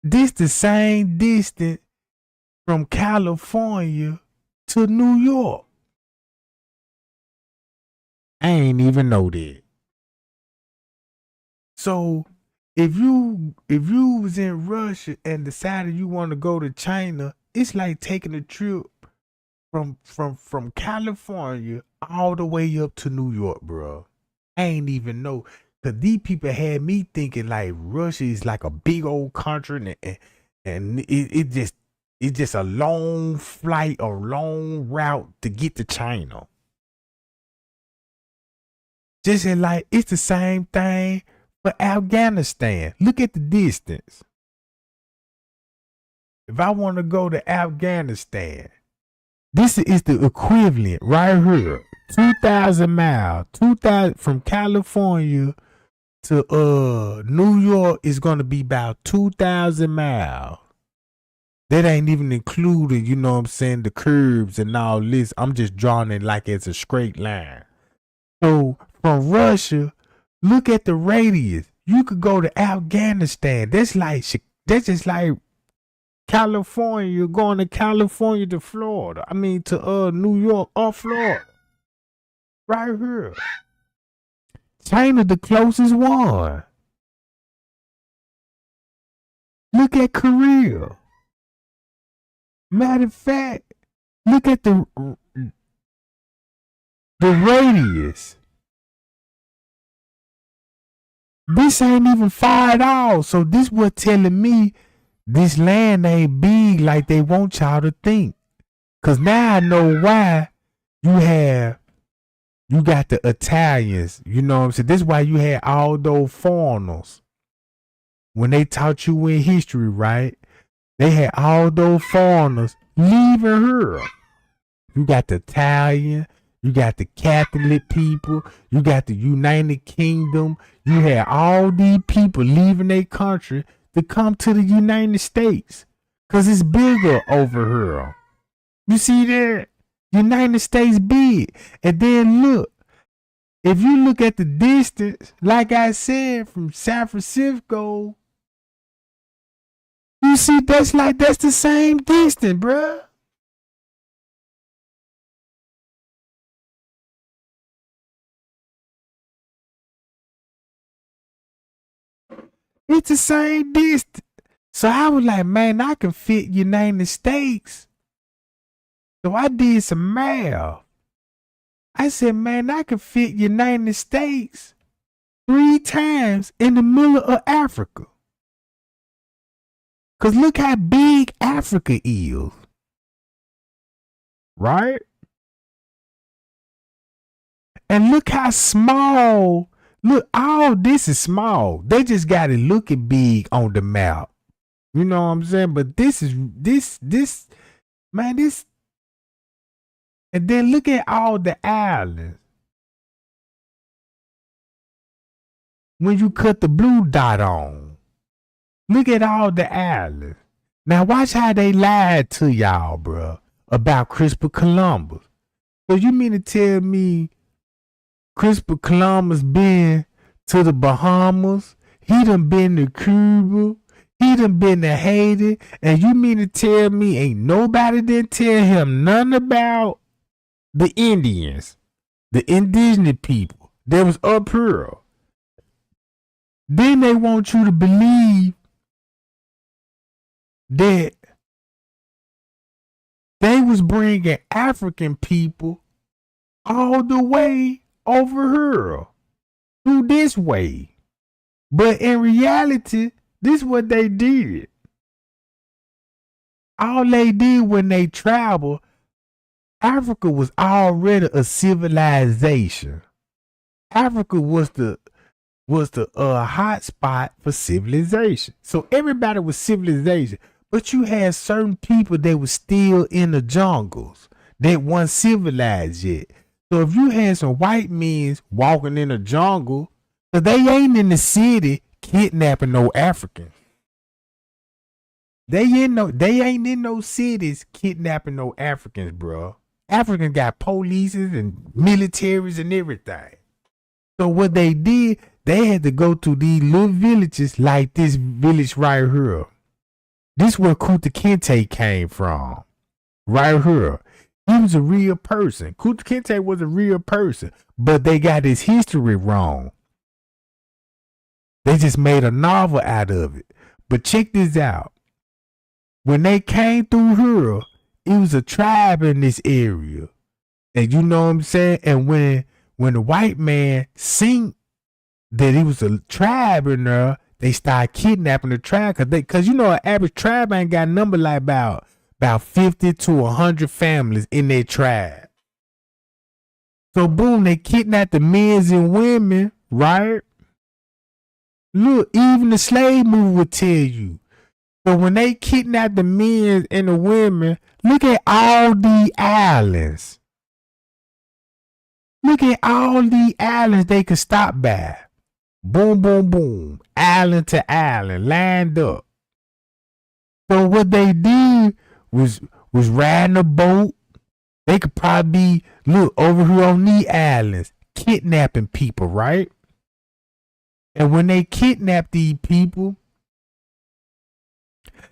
this the same distance from California to New York. I ain't even know that. So if you was in Russia and decided you want to go to China, it's like taking a trip from California all the way up to New York, bro. I ain't even know. Cause these people had me thinking like Russia is like a big old country and it's just a long flight, a long route to get to China. Just like it's the same thing for Afghanistan. Look at the distance. If I want to go to Afghanistan, this is the equivalent right here. 2,000 miles. 2,000 from California to New York is gonna be about 2,000 miles. That ain't even included, you know what I'm saying, the curves and all this. I'm just drawing it like it's a straight line. So from Russia, look at the radius. You could go to Afghanistan. That's just like California, going to California to Florida. I mean to New York or Florida. Right here. China the closest one. Look at Korea. Matter of fact, look at the radius. This ain't even far at all. So this what telling me this land ain't big like they want y'all to think. Cause now I know why you got the Italians. You know what I'm saying? This is why you had all those foreigners. When they taught you in history, right? They had all those foreigners leaving here. You got the Italian, you got the Catholic people, you got the United Kingdom. You had all these people leaving their country to come to the United States. Cause it's bigger over here. You see that? United States big. And then look, if you look at the distance, like I said, from San Francisco, you see that's the same distance, bruh. It's the same distance. So I was like, man, I can fit United States. So I did some math. I said, man, I can fit United States 3 times in the middle of Africa. Cause look how big Africa is. Right? And look how small. Look, all this is small. They just got it looking big on the map. You know what I'm saying? But this. And then look at all the islands. When you cut the blue dot on. Look at all the islands. Now watch how they lied to y'all, bro, about Christopher Columbus. So you mean to tell me Christopher Columbus been to the Bahamas? He done been to Cuba. He done been to Haiti. And you mean to tell me ain't nobody did tell him nothing about the Indians, the indigenous people that was up here? Then they want you to believe that they was bringing African people all the way over here through this way. But in reality, this is what they did. All they did when they traveled, Africa was already a civilization. Africa was the hot spot for civilization. So everybody was civilization. But you had certain people that was still in the jungles that weren't civilized yet. So if you had some white men walking in the jungle, so they ain't in the city kidnapping no Africans. They ain't in no cities kidnapping no Africans, bro. Africans got polices and militaries and everything. So what they did, they had to go to these little villages like this village right here. This is where Kunta Kinte came from. Right here. He was a real person. Kunta Kinte was a real person. But they got his history wrong. They just made a novel out of it. But check this out. When they came through here, it was a tribe in this area. And you know what I'm saying? And when the white man seen that it was a tribe in there, they started kidnapping the tribe because you know an average tribe ain't got a number like about 50 to 100 families in their tribe. So boom, they kidnapped the men and women, right? Look, even the slave movie would tell you. So when they kidnapped the men and the women, look at all the islands. Look at all the islands they could stop by. Boom, boom, boom. Island to island, lined up. So what they did was riding a boat. They could probably be, look, over here on the islands, kidnapping people, right? And when they kidnapped these people,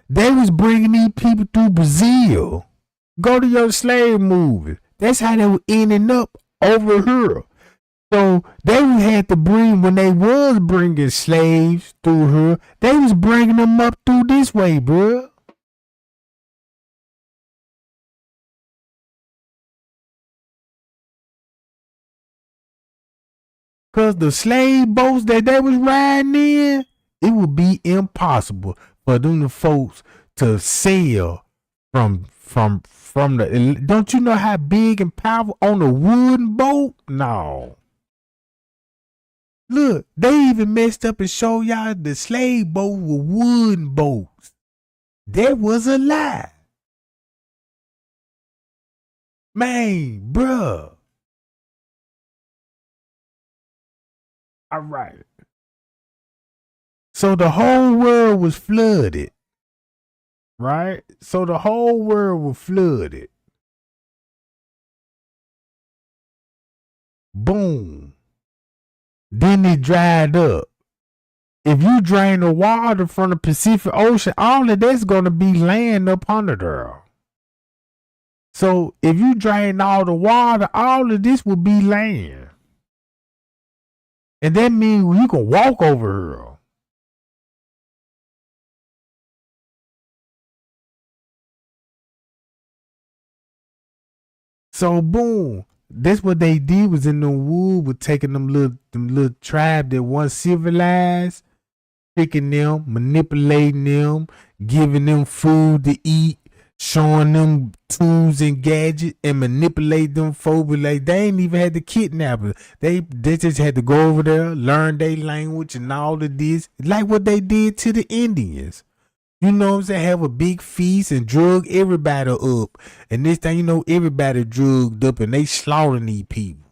they was bringing these people through Brazil. Go to your slave movie. That's how they were ending up over here. So they had to bring, when they was bringing slaves through here, they was bringing them up through this way, bruh. Cause the slave boats that they was riding in, it would be impossible for them the folks to sail from the. Don't you know how big and powerful on a wooden boat? No. Look, they even messed up and showed y'all the slave boats were wooden boats. That was a lie. Man, bruh. All right. So the whole world was flooded. Right? So the whole world was flooded. Boom. Then it dried up. If you drain the water from the Pacific Ocean, all of that's going to be land up under there. So if you drain all the water, all of this will be land. And that means you can walk over here. So boom. That's what they did was in the wood with taking them little tribe that once civilized, picking them, manipulating them, giving them food to eat, showing them tools and gadgets, and manipulate them folks. Like they ain't even had to kidnap them. They just had to go over there, learn their language and all of this, like what they did to the Indians. You know what I'm saying? Have a big feast and drug everybody up. And this thing, you know, everybody drugged up and they slaughtering these people.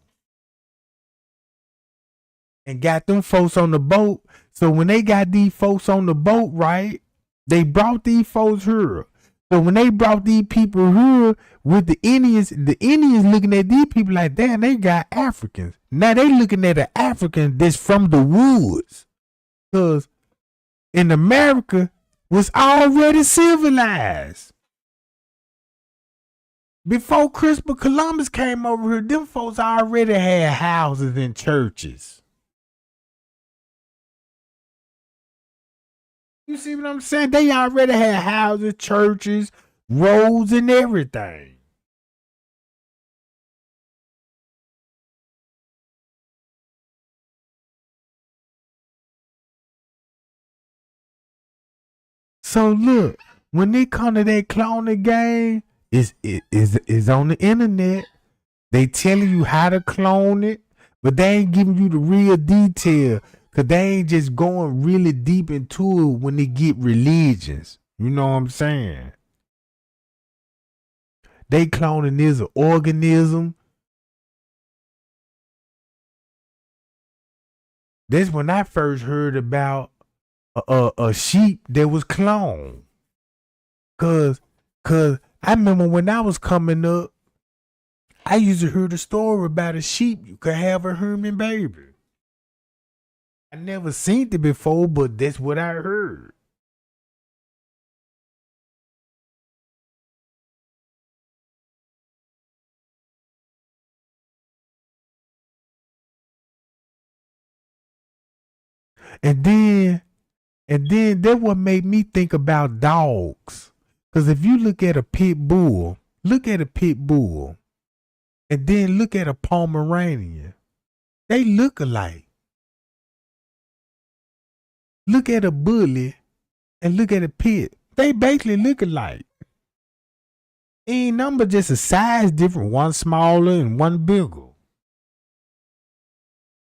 And got them folks on the boat. So when they got these folks on the boat, right, they brought these folks here. So when they brought these people here with the Indians looking at these people like, damn, they got Africans. Now they looking at an African that's from the woods. Because in America, was already civilized. Before Christopher Columbus came over here, them folks already had houses and churches. You see what I'm saying? They already had houses, churches, roads, and everything. So look, when they come to that cloning game, it's on the internet. They telling you how to clone it, but they ain't giving you the real detail. Cause they ain't just going really deep into it when they get religions. You know what I'm saying? They cloning is an organism. That's when I first heard about a sheep that was cloned. Cause I remember when I was coming up, I used to hear the story about a sheep you could have a human baby. I never seen it before, but that's what I heard. And then that what made me think about dogs. Cause if you look at a pit bull, and then look at a Pomeranian, they look alike. Look at a bully and look at a pit. They basically look alike. Ain't number just a size different, one smaller and one bigger.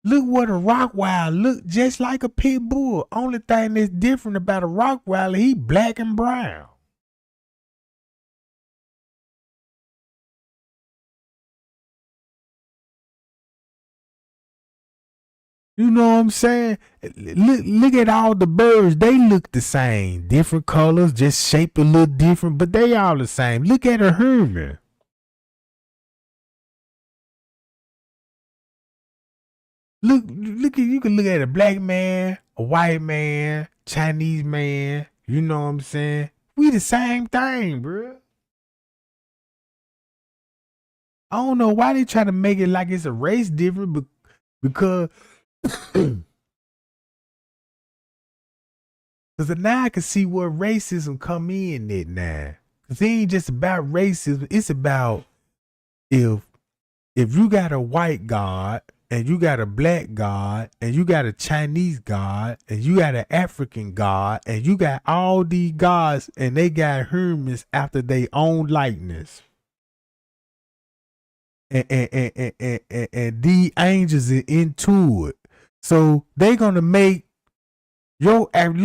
Look what a Rottweiler look just like a pit bull. Only thing that's different about a Rottweiler, he black and brown. You know what I'm saying? Look at all the birds. They look the same. Different colors, just shaped a little different, but they all the same. Look at a human. Look, you can look at a black man, a white man, Chinese man. You know what I'm saying? We the same thing, bro. I don't know why they try to make it like it's a race different, but because now I can see where racism come in it now. Cause it ain't just about racism. It's about if you got a white God and you got a black God and you got a Chinese God and you got an African God and you got all these gods and they got humans after their own likeness. And these angels are into it. So they gonna make you know what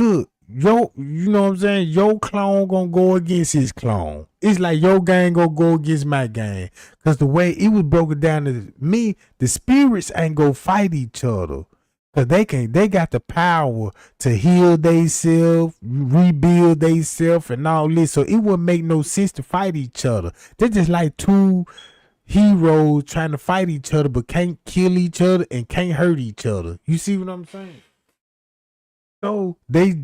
I'm saying? Your clone gonna go against his clone. It's like your gang gonna go against my gang. Cause the way it was broken down to me, the spirits ain't gonna fight each other. Cause they got the power to heal theyself, rebuild theyself and all this. So it wouldn't make no sense to fight each other. They're just like two heroes trying to fight each other but can't kill each other and can't hurt each other. You see what I'm saying? So they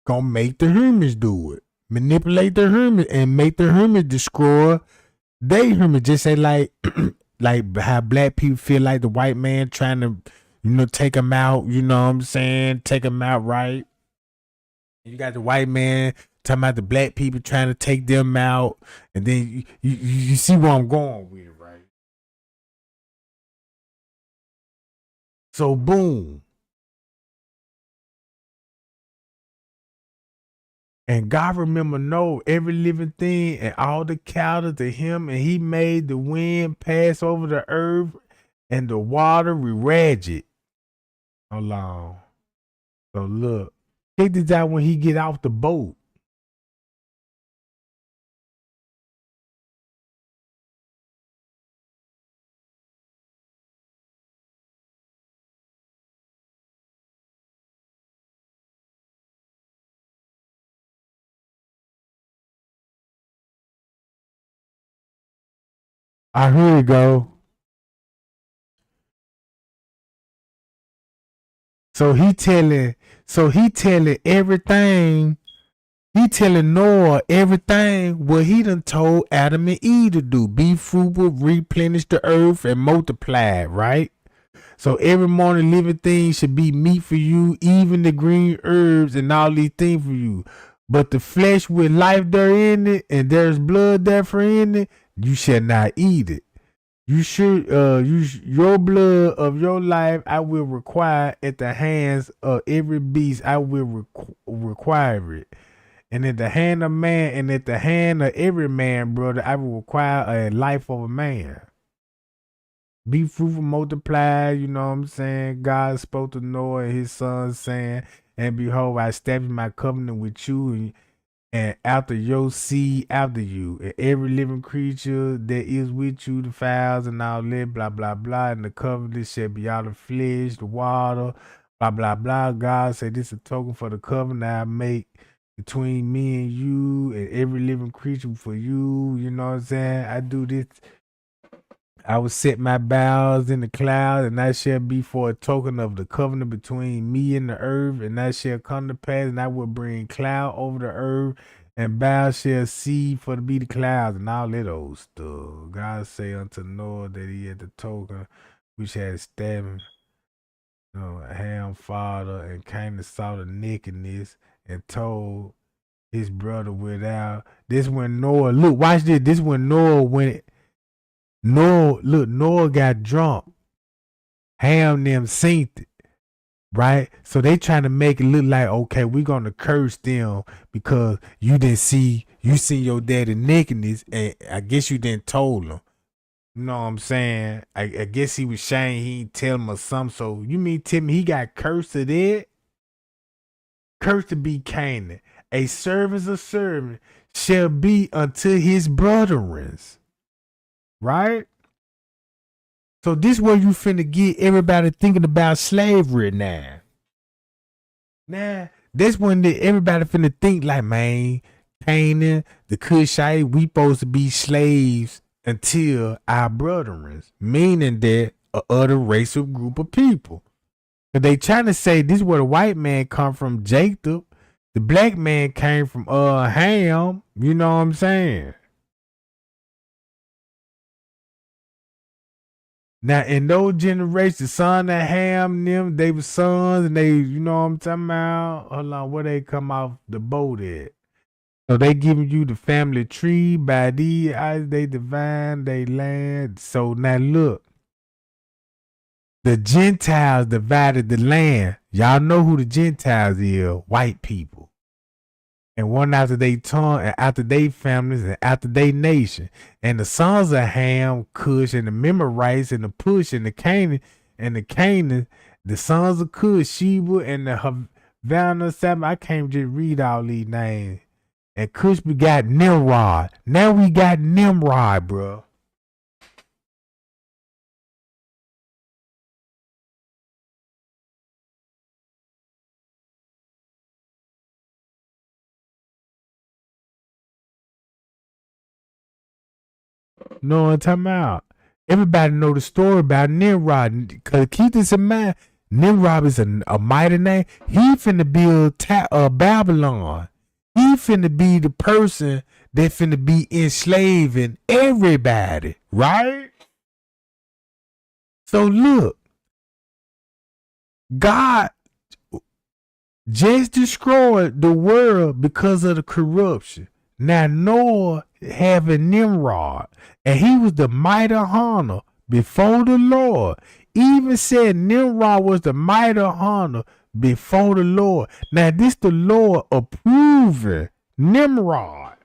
gonna make the humans do it. Manipulate the humans and make the humans destroy they humans. Just say like like how black people feel like the white man trying to, take them out, you know what I'm saying? Take them out, right? You got the white man talking about the black people trying to take them out, and then you see where I'm going with it, right? So boom. And God remember know every living thing and all the cattle to him, and he made the wind pass over the earth and the water rewrite it. Hold on. So look. Check this out when he get off the boat. Here we go. So he telling everything. He telling Noah everything what he done told Adam and Eve to do. Be fruitful, replenish the earth, and multiply, right? So every morning living thing should be meat for you, even the green herbs and all these things for you. But the flesh with life therein it, and there's blood therefore in it, you shall not eat it. You should your blood of your life I will require at the hands of every beast. I will require it. And at the hand of man and at the hand of every man, brother, I will require a life of a man. Be fruitful, multiply, you know what I'm saying? God spoke to Noah and his sons, saying, and behold, I established my covenant with you and after your seed after you, and every living creature that is with you, the fowls and all that, blah, blah, blah. And the covenant shall be out of flesh, the water, blah, blah, blah. God said, this is a token for the covenant I make between me and you and every living creature for you. You know what I'm saying? I do this. I will set my boughs in the clouds, and that shall be for a token of the covenant between me and the earth, and that shall come to pass, and I will bring cloud over the earth, and boughs shall see for to be the clouds, and all that old stuff. God say unto Noah that he had the token which had established. Ham father and Canaan saw the nakedness and told his brother without. This when Noah, look, watch this. This when Noah went. Noah got drunk. Ham them seen it, right? So they trying to make it look like, okay, we're gonna curse them because you seen your daddy nakedness, and I guess you didn't told him. You know what I'm saying? I guess he was ashamed he didn't tell him or something. So you mean tell me he got cursed to that? Cursed to be Canaan. A servant's a servant shall be unto his brethrens. Right? So this where you finna get everybody thinking about slavery now. Now, this when everybody finna think like, man, Canaan, the Cushite, we supposed to be slaves until our brethren, meaning that a other racial group of people. But they trying to say this is where the white man come from, Jacob. The black man came from Ham. You know what I'm saying? Now, in those generations, the son of Ham, them, they were sons, and they, you know what I'm talking about? Hold on, where they come off the boat at? So they giving you the family tree, by these eyes they divine, they land. So now look, the Gentiles divided the land. Y'all know who the Gentiles is, white people. And one after they tongue, and after they families, and after they nation. And the sons of Ham, Cush, and the Memorites, and the Push, and the Canaan, the sons of Cush, Sheba, and the Havana, Sam. I can't just read all these names. And Cush begot Nimrod. Now we got Nimrod, bro. Know what I'm talking about? Everybody know the story about Nimrod. Cause keep this in mind, Nimrod is a mighty name. He finna build Babylon. He finna be the person that finna be enslaving everybody, right? So look, God just destroyed the world because of the corruption. Now Noah having Nimrod, and he was the mighty hunter before the Lord. Even said Nimrod was the mighty hunter before the Lord. Now this the Lord approving Nimrod.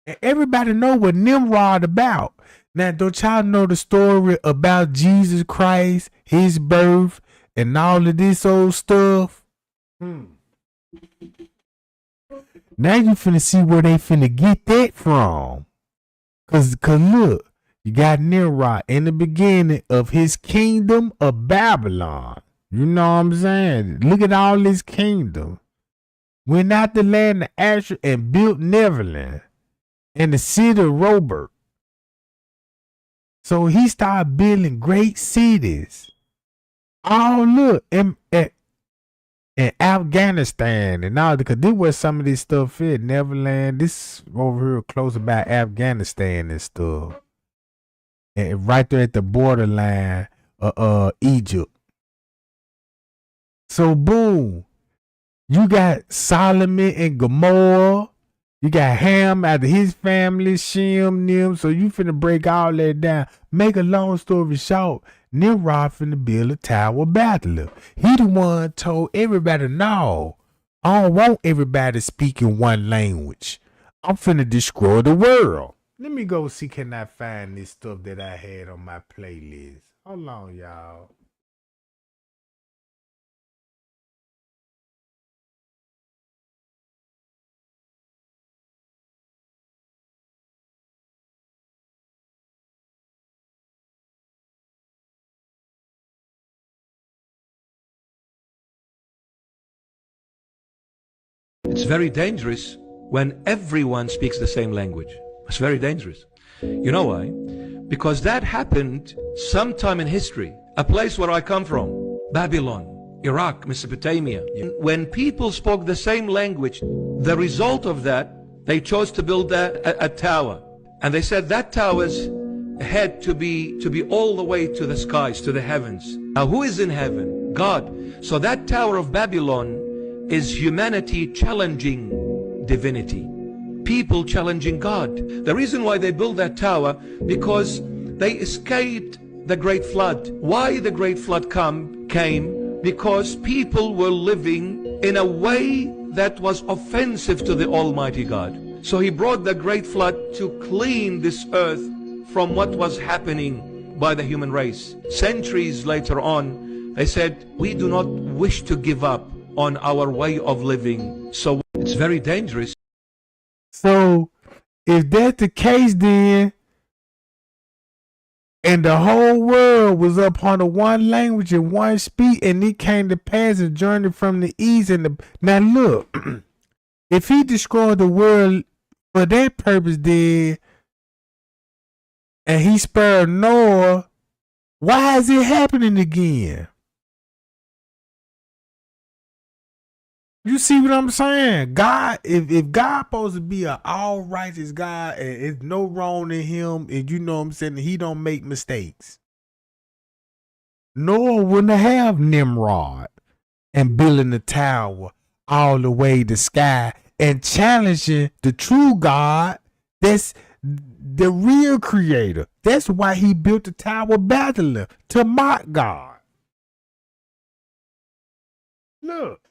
And everybody know what Nimrod about. Now don't y'all know the story about Jesus Christ, his birth, and all of this old stuff? Now you finna see where they finna get that from. Cause look, you got Nimrod in the beginning of his kingdom of Babylon. You know what I'm saying? Look at all this kingdom. Went out the land of Asher and built Neverland and the city of Robert. So he started building great cities. Oh, look, in Afghanistan and all, because this where some of this stuff is. Neverland, this over here close about Afghanistan and stuff. And right there at the borderline of Egypt. So boom, you got Solomon and Gomorrah. You got Ham out of his family, Shem, them. So you finna break all that down. Make a long story short, Nimrod finna build a tower of Babel. He the one told everybody, no, I don't want everybody speaking one language. I'm finna destroy the world. Let me go see, can I find this stuff that I had on my playlist. Hold on, y'all. It's very dangerous when everyone speaks the same language. It's very dangerous. You know why? Because that happened sometime in history. A place where I come from, Babylon, Iraq, Mesopotamia. When people spoke the same language, the result of that, they chose to build a tower. And they said that tower had to be all the way to the skies, to the heavens. Now who is in heaven? God. So that Tower of Babylon is humanity challenging divinity. People challenging God. The reason why they built that tower, because they escaped the great flood. Why the great flood came? Because people were living in a way that was offensive to the Almighty God. So he brought the great flood to clean this earth from what was happening by the human race. Centuries later on, they said, we do not wish to give up on our way of living. So it's very dangerous. So if that's the case, then, and the whole world was upon the one language and one speech, and it came to pass a journey from the east and the. Now look, if he destroyed the world for that purpose, then, and he spared Noah, why is it happening again? You see what I'm saying? God, if God supposed to be an all righteous God and it's no wrong in him, and you know what I'm saying, he don't make mistakes. Noah wouldn't have Nimrod and building the tower all the way to sky and challenging the true God that's the real creator. That's why he built the Tower of Babylon, to mock God. Look.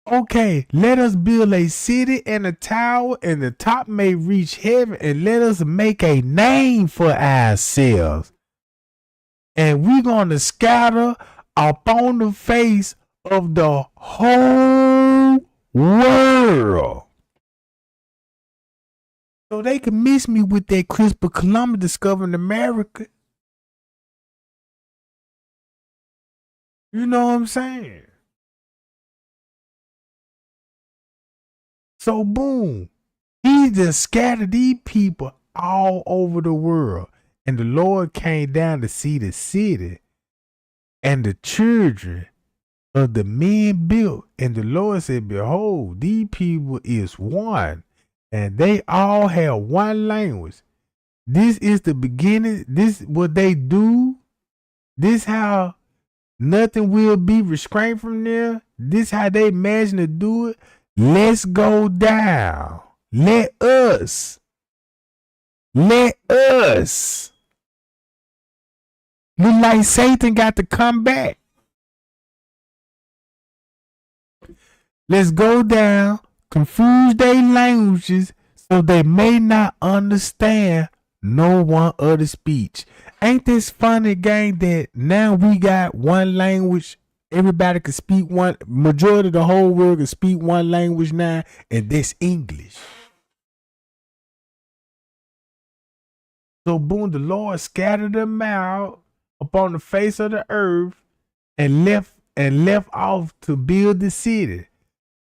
Okay, let us build a city and a tower, and the top may reach heaven, and let us make a name for ourselves. And we're going to scatter upon the face of the whole world. So they can miss me with that Christopher Columbus discovering America. You know what I'm saying? So boom, he just scattered these people all over the world. And the Lord came down to see the city and the children of the men built. And the Lord said, behold, these people is one. And they all have one language. This is the beginning. This what they do. This how nothing will be restrained from them. This how they imagine to do it. Let's go down. Let us. Look like Satan got to come back. Let's go down, confuse their languages so they may not understand no one other speech. Ain't this funny, gang, that now we got one language? Everybody can speak one, majority of the whole world can speak one language now, and that's English. So boom, the Lord scattered them out upon the face of the earth and left off to build the city.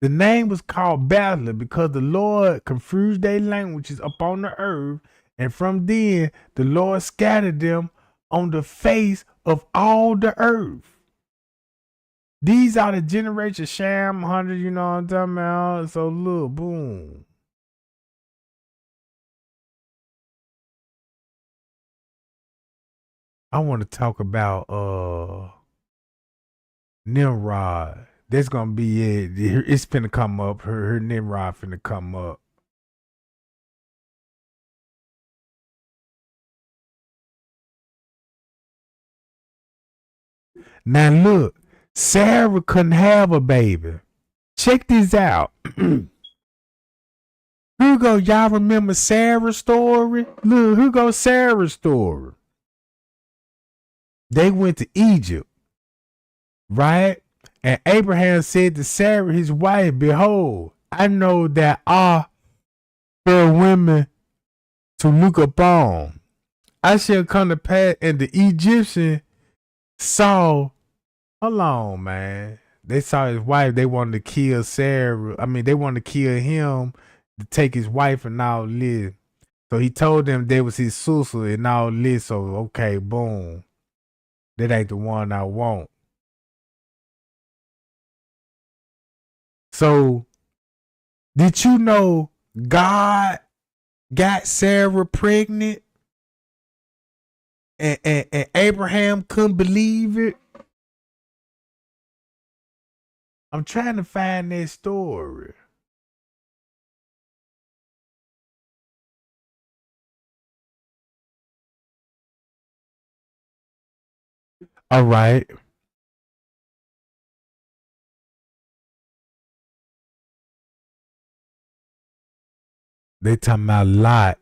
The name was called Babylon because the Lord confused their languages upon the earth, and from then the Lord scattered them on the face of all the earth. These are the generation Sham 100, you know what I'm talking about? So look, boom. I want to talk about Nimrod. That's gonna be it. It's finna come up. Her Nimrod finna come up. Now look, Sarah couldn't have a baby. Check this out. Here go, y'all remember Sarah's story? Look, here goes Sarah's story. They went to Egypt, right? And Abraham said to Sarah, his wife, behold, I know that are fair women to look upon. I shall come to pass, and the Egyptian saw, hold on, man. They saw his wife. They wanted to kill Sarah. I mean, they wanted to kill him to take his wife and all this. So he told them they was his sister and all this. So, okay, boom. That ain't the one I want. So, did you know God got Sarah pregnant, and Abraham couldn't believe it. I'm trying to find that story. All right. They talking about Lot.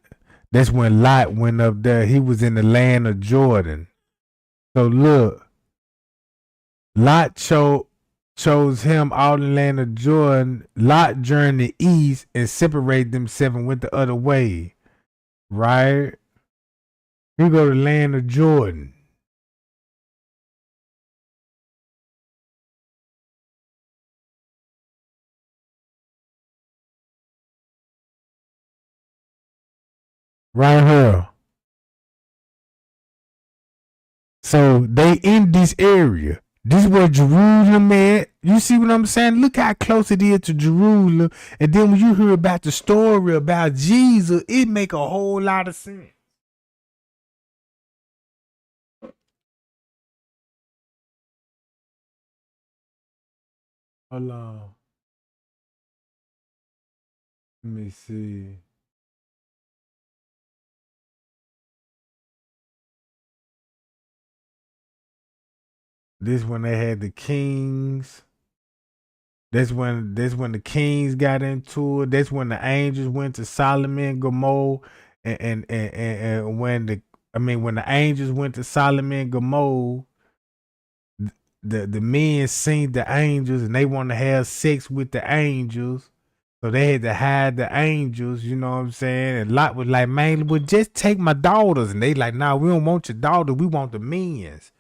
That's when Lot went up there. He was in the land of Jordan. So look, Lot chose him out in the land of Jordan. Lot journeyed east and separated themselves and went the other way. Right? He go to the land of Jordan. Right here. So they in this area. This is where Jerusalem at. You see what I'm saying? Look how close it is to Jerusalem. And then when you hear about the story about Jesus, it make a whole lot of sense. Hold on. Let me see. This when they had the kings. That's when the kings got into it. That's when the angels went to Solomon and Gomorrah, and when the angels went to Solomon and Gomorrah, the men seen the angels and they want to have sex with the angels, so they had to hide the angels. You know what I'm saying? And Lot was like, "Man, well, just take my daughters," and they like, "Nah, we don't want your daughters. We want the men's."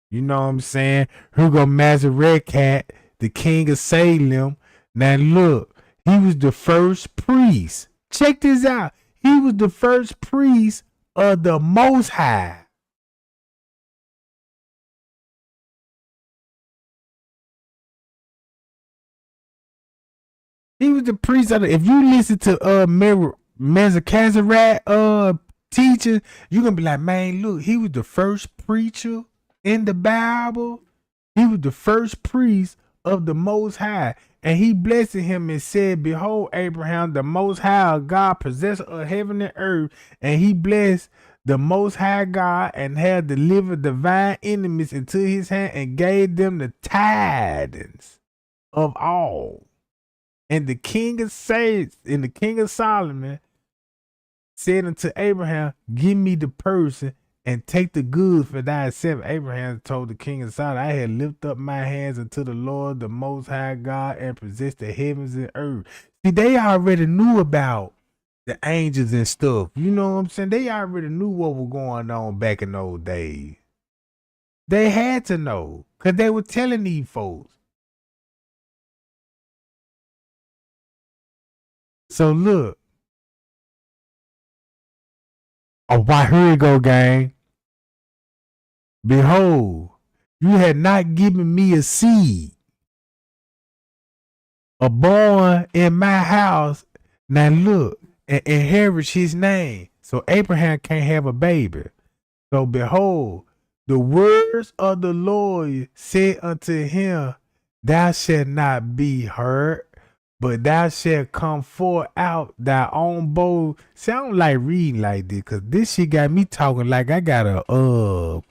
You know what I'm saying? Here go Mazarekat, the king of Salem. Now look, he was the first priest. Check this out. He was the first priest of the Most High. He was the priest of the, if you listen to Mezachazarat teaching, you're gonna be like, man, look, he was the first preacher in the Bible. He was the first priest of the Most High. And he blessed him and said, "Behold, Abraham, the Most High God, possessor of heaven and earth." And he blessed the Most High God and had delivered divine enemies into his hand and gave them the tidings of all. And the king of Solomon said unto Abraham, "Give me the person and take the goods for thyself." Abraham told the king of Solomon, "I had lifted up my hands unto the Lord, the Most High God, and possessed the heavens and earth." See, they already knew about the angels and stuff. You know what I'm saying? They already knew what was going on back in those days. They had to know because they were telling these folks. So look. Oh, why, here we go, gang. "Behold, you had not given me a seed, a born in my house. Now look, and inherit his name." So Abraham can't have a baby. So behold, the words of the Lord said unto him, "Thou shalt not be hurt, but thou shalt come forth out thy own bow." See, I don't like reading like this because this shit got me talking like I got a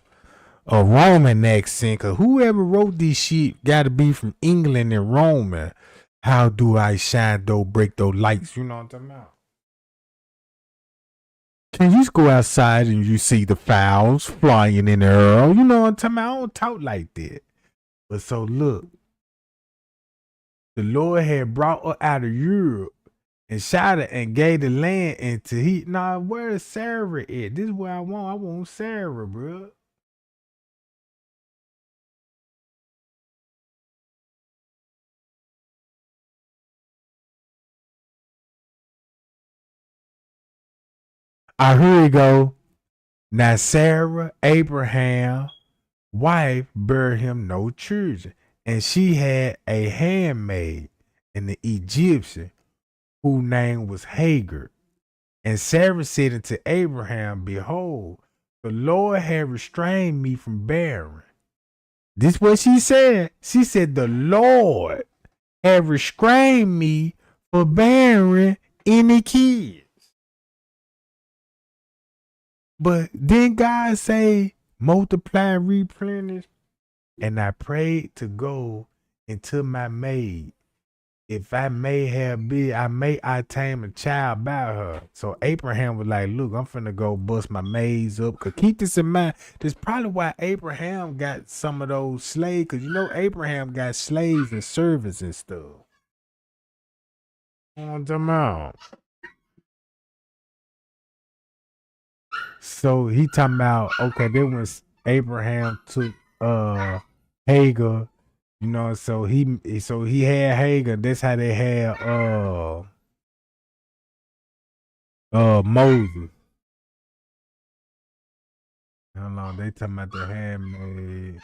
Roman accent, cause whoever wrote this shit gotta be from England and Roman. "How do I shine though, break those lights?" You know what I'm talking about? Can you just go outside and you see the fowls flying in the air? You know what I'm talking about? I don't talk like that. But so look, the Lord had brought her out of Europe and shot her and gave the land into he. Nah, where is Sarah at? This is what I want. I want Sarah, bro. Here we go. Now Sarah, Abraham, wife, bare him no children, and she had a handmaid, and the Egyptian, whose name was Hagar. And Sarah said unto Abraham, behold, the Lord had restrained me from bearing. This what she said. She said, the Lord had restrained me for bearing any kids. But then God say, multiply and replenish. And I prayed to go into my maid. If I may have been, I may obtain a child by her. So Abraham was like, look, I'm finna go bust my maids up. Cause keep this in mind. This probably why Abraham got some of those slaves. Cause you know Abraham got slaves and servants and stuff. On them out. So he talking about, okay, then when Abraham took Hagar, you know, so he had Hagar. That's how they had Moses. Hold on, they talking about the handmaid.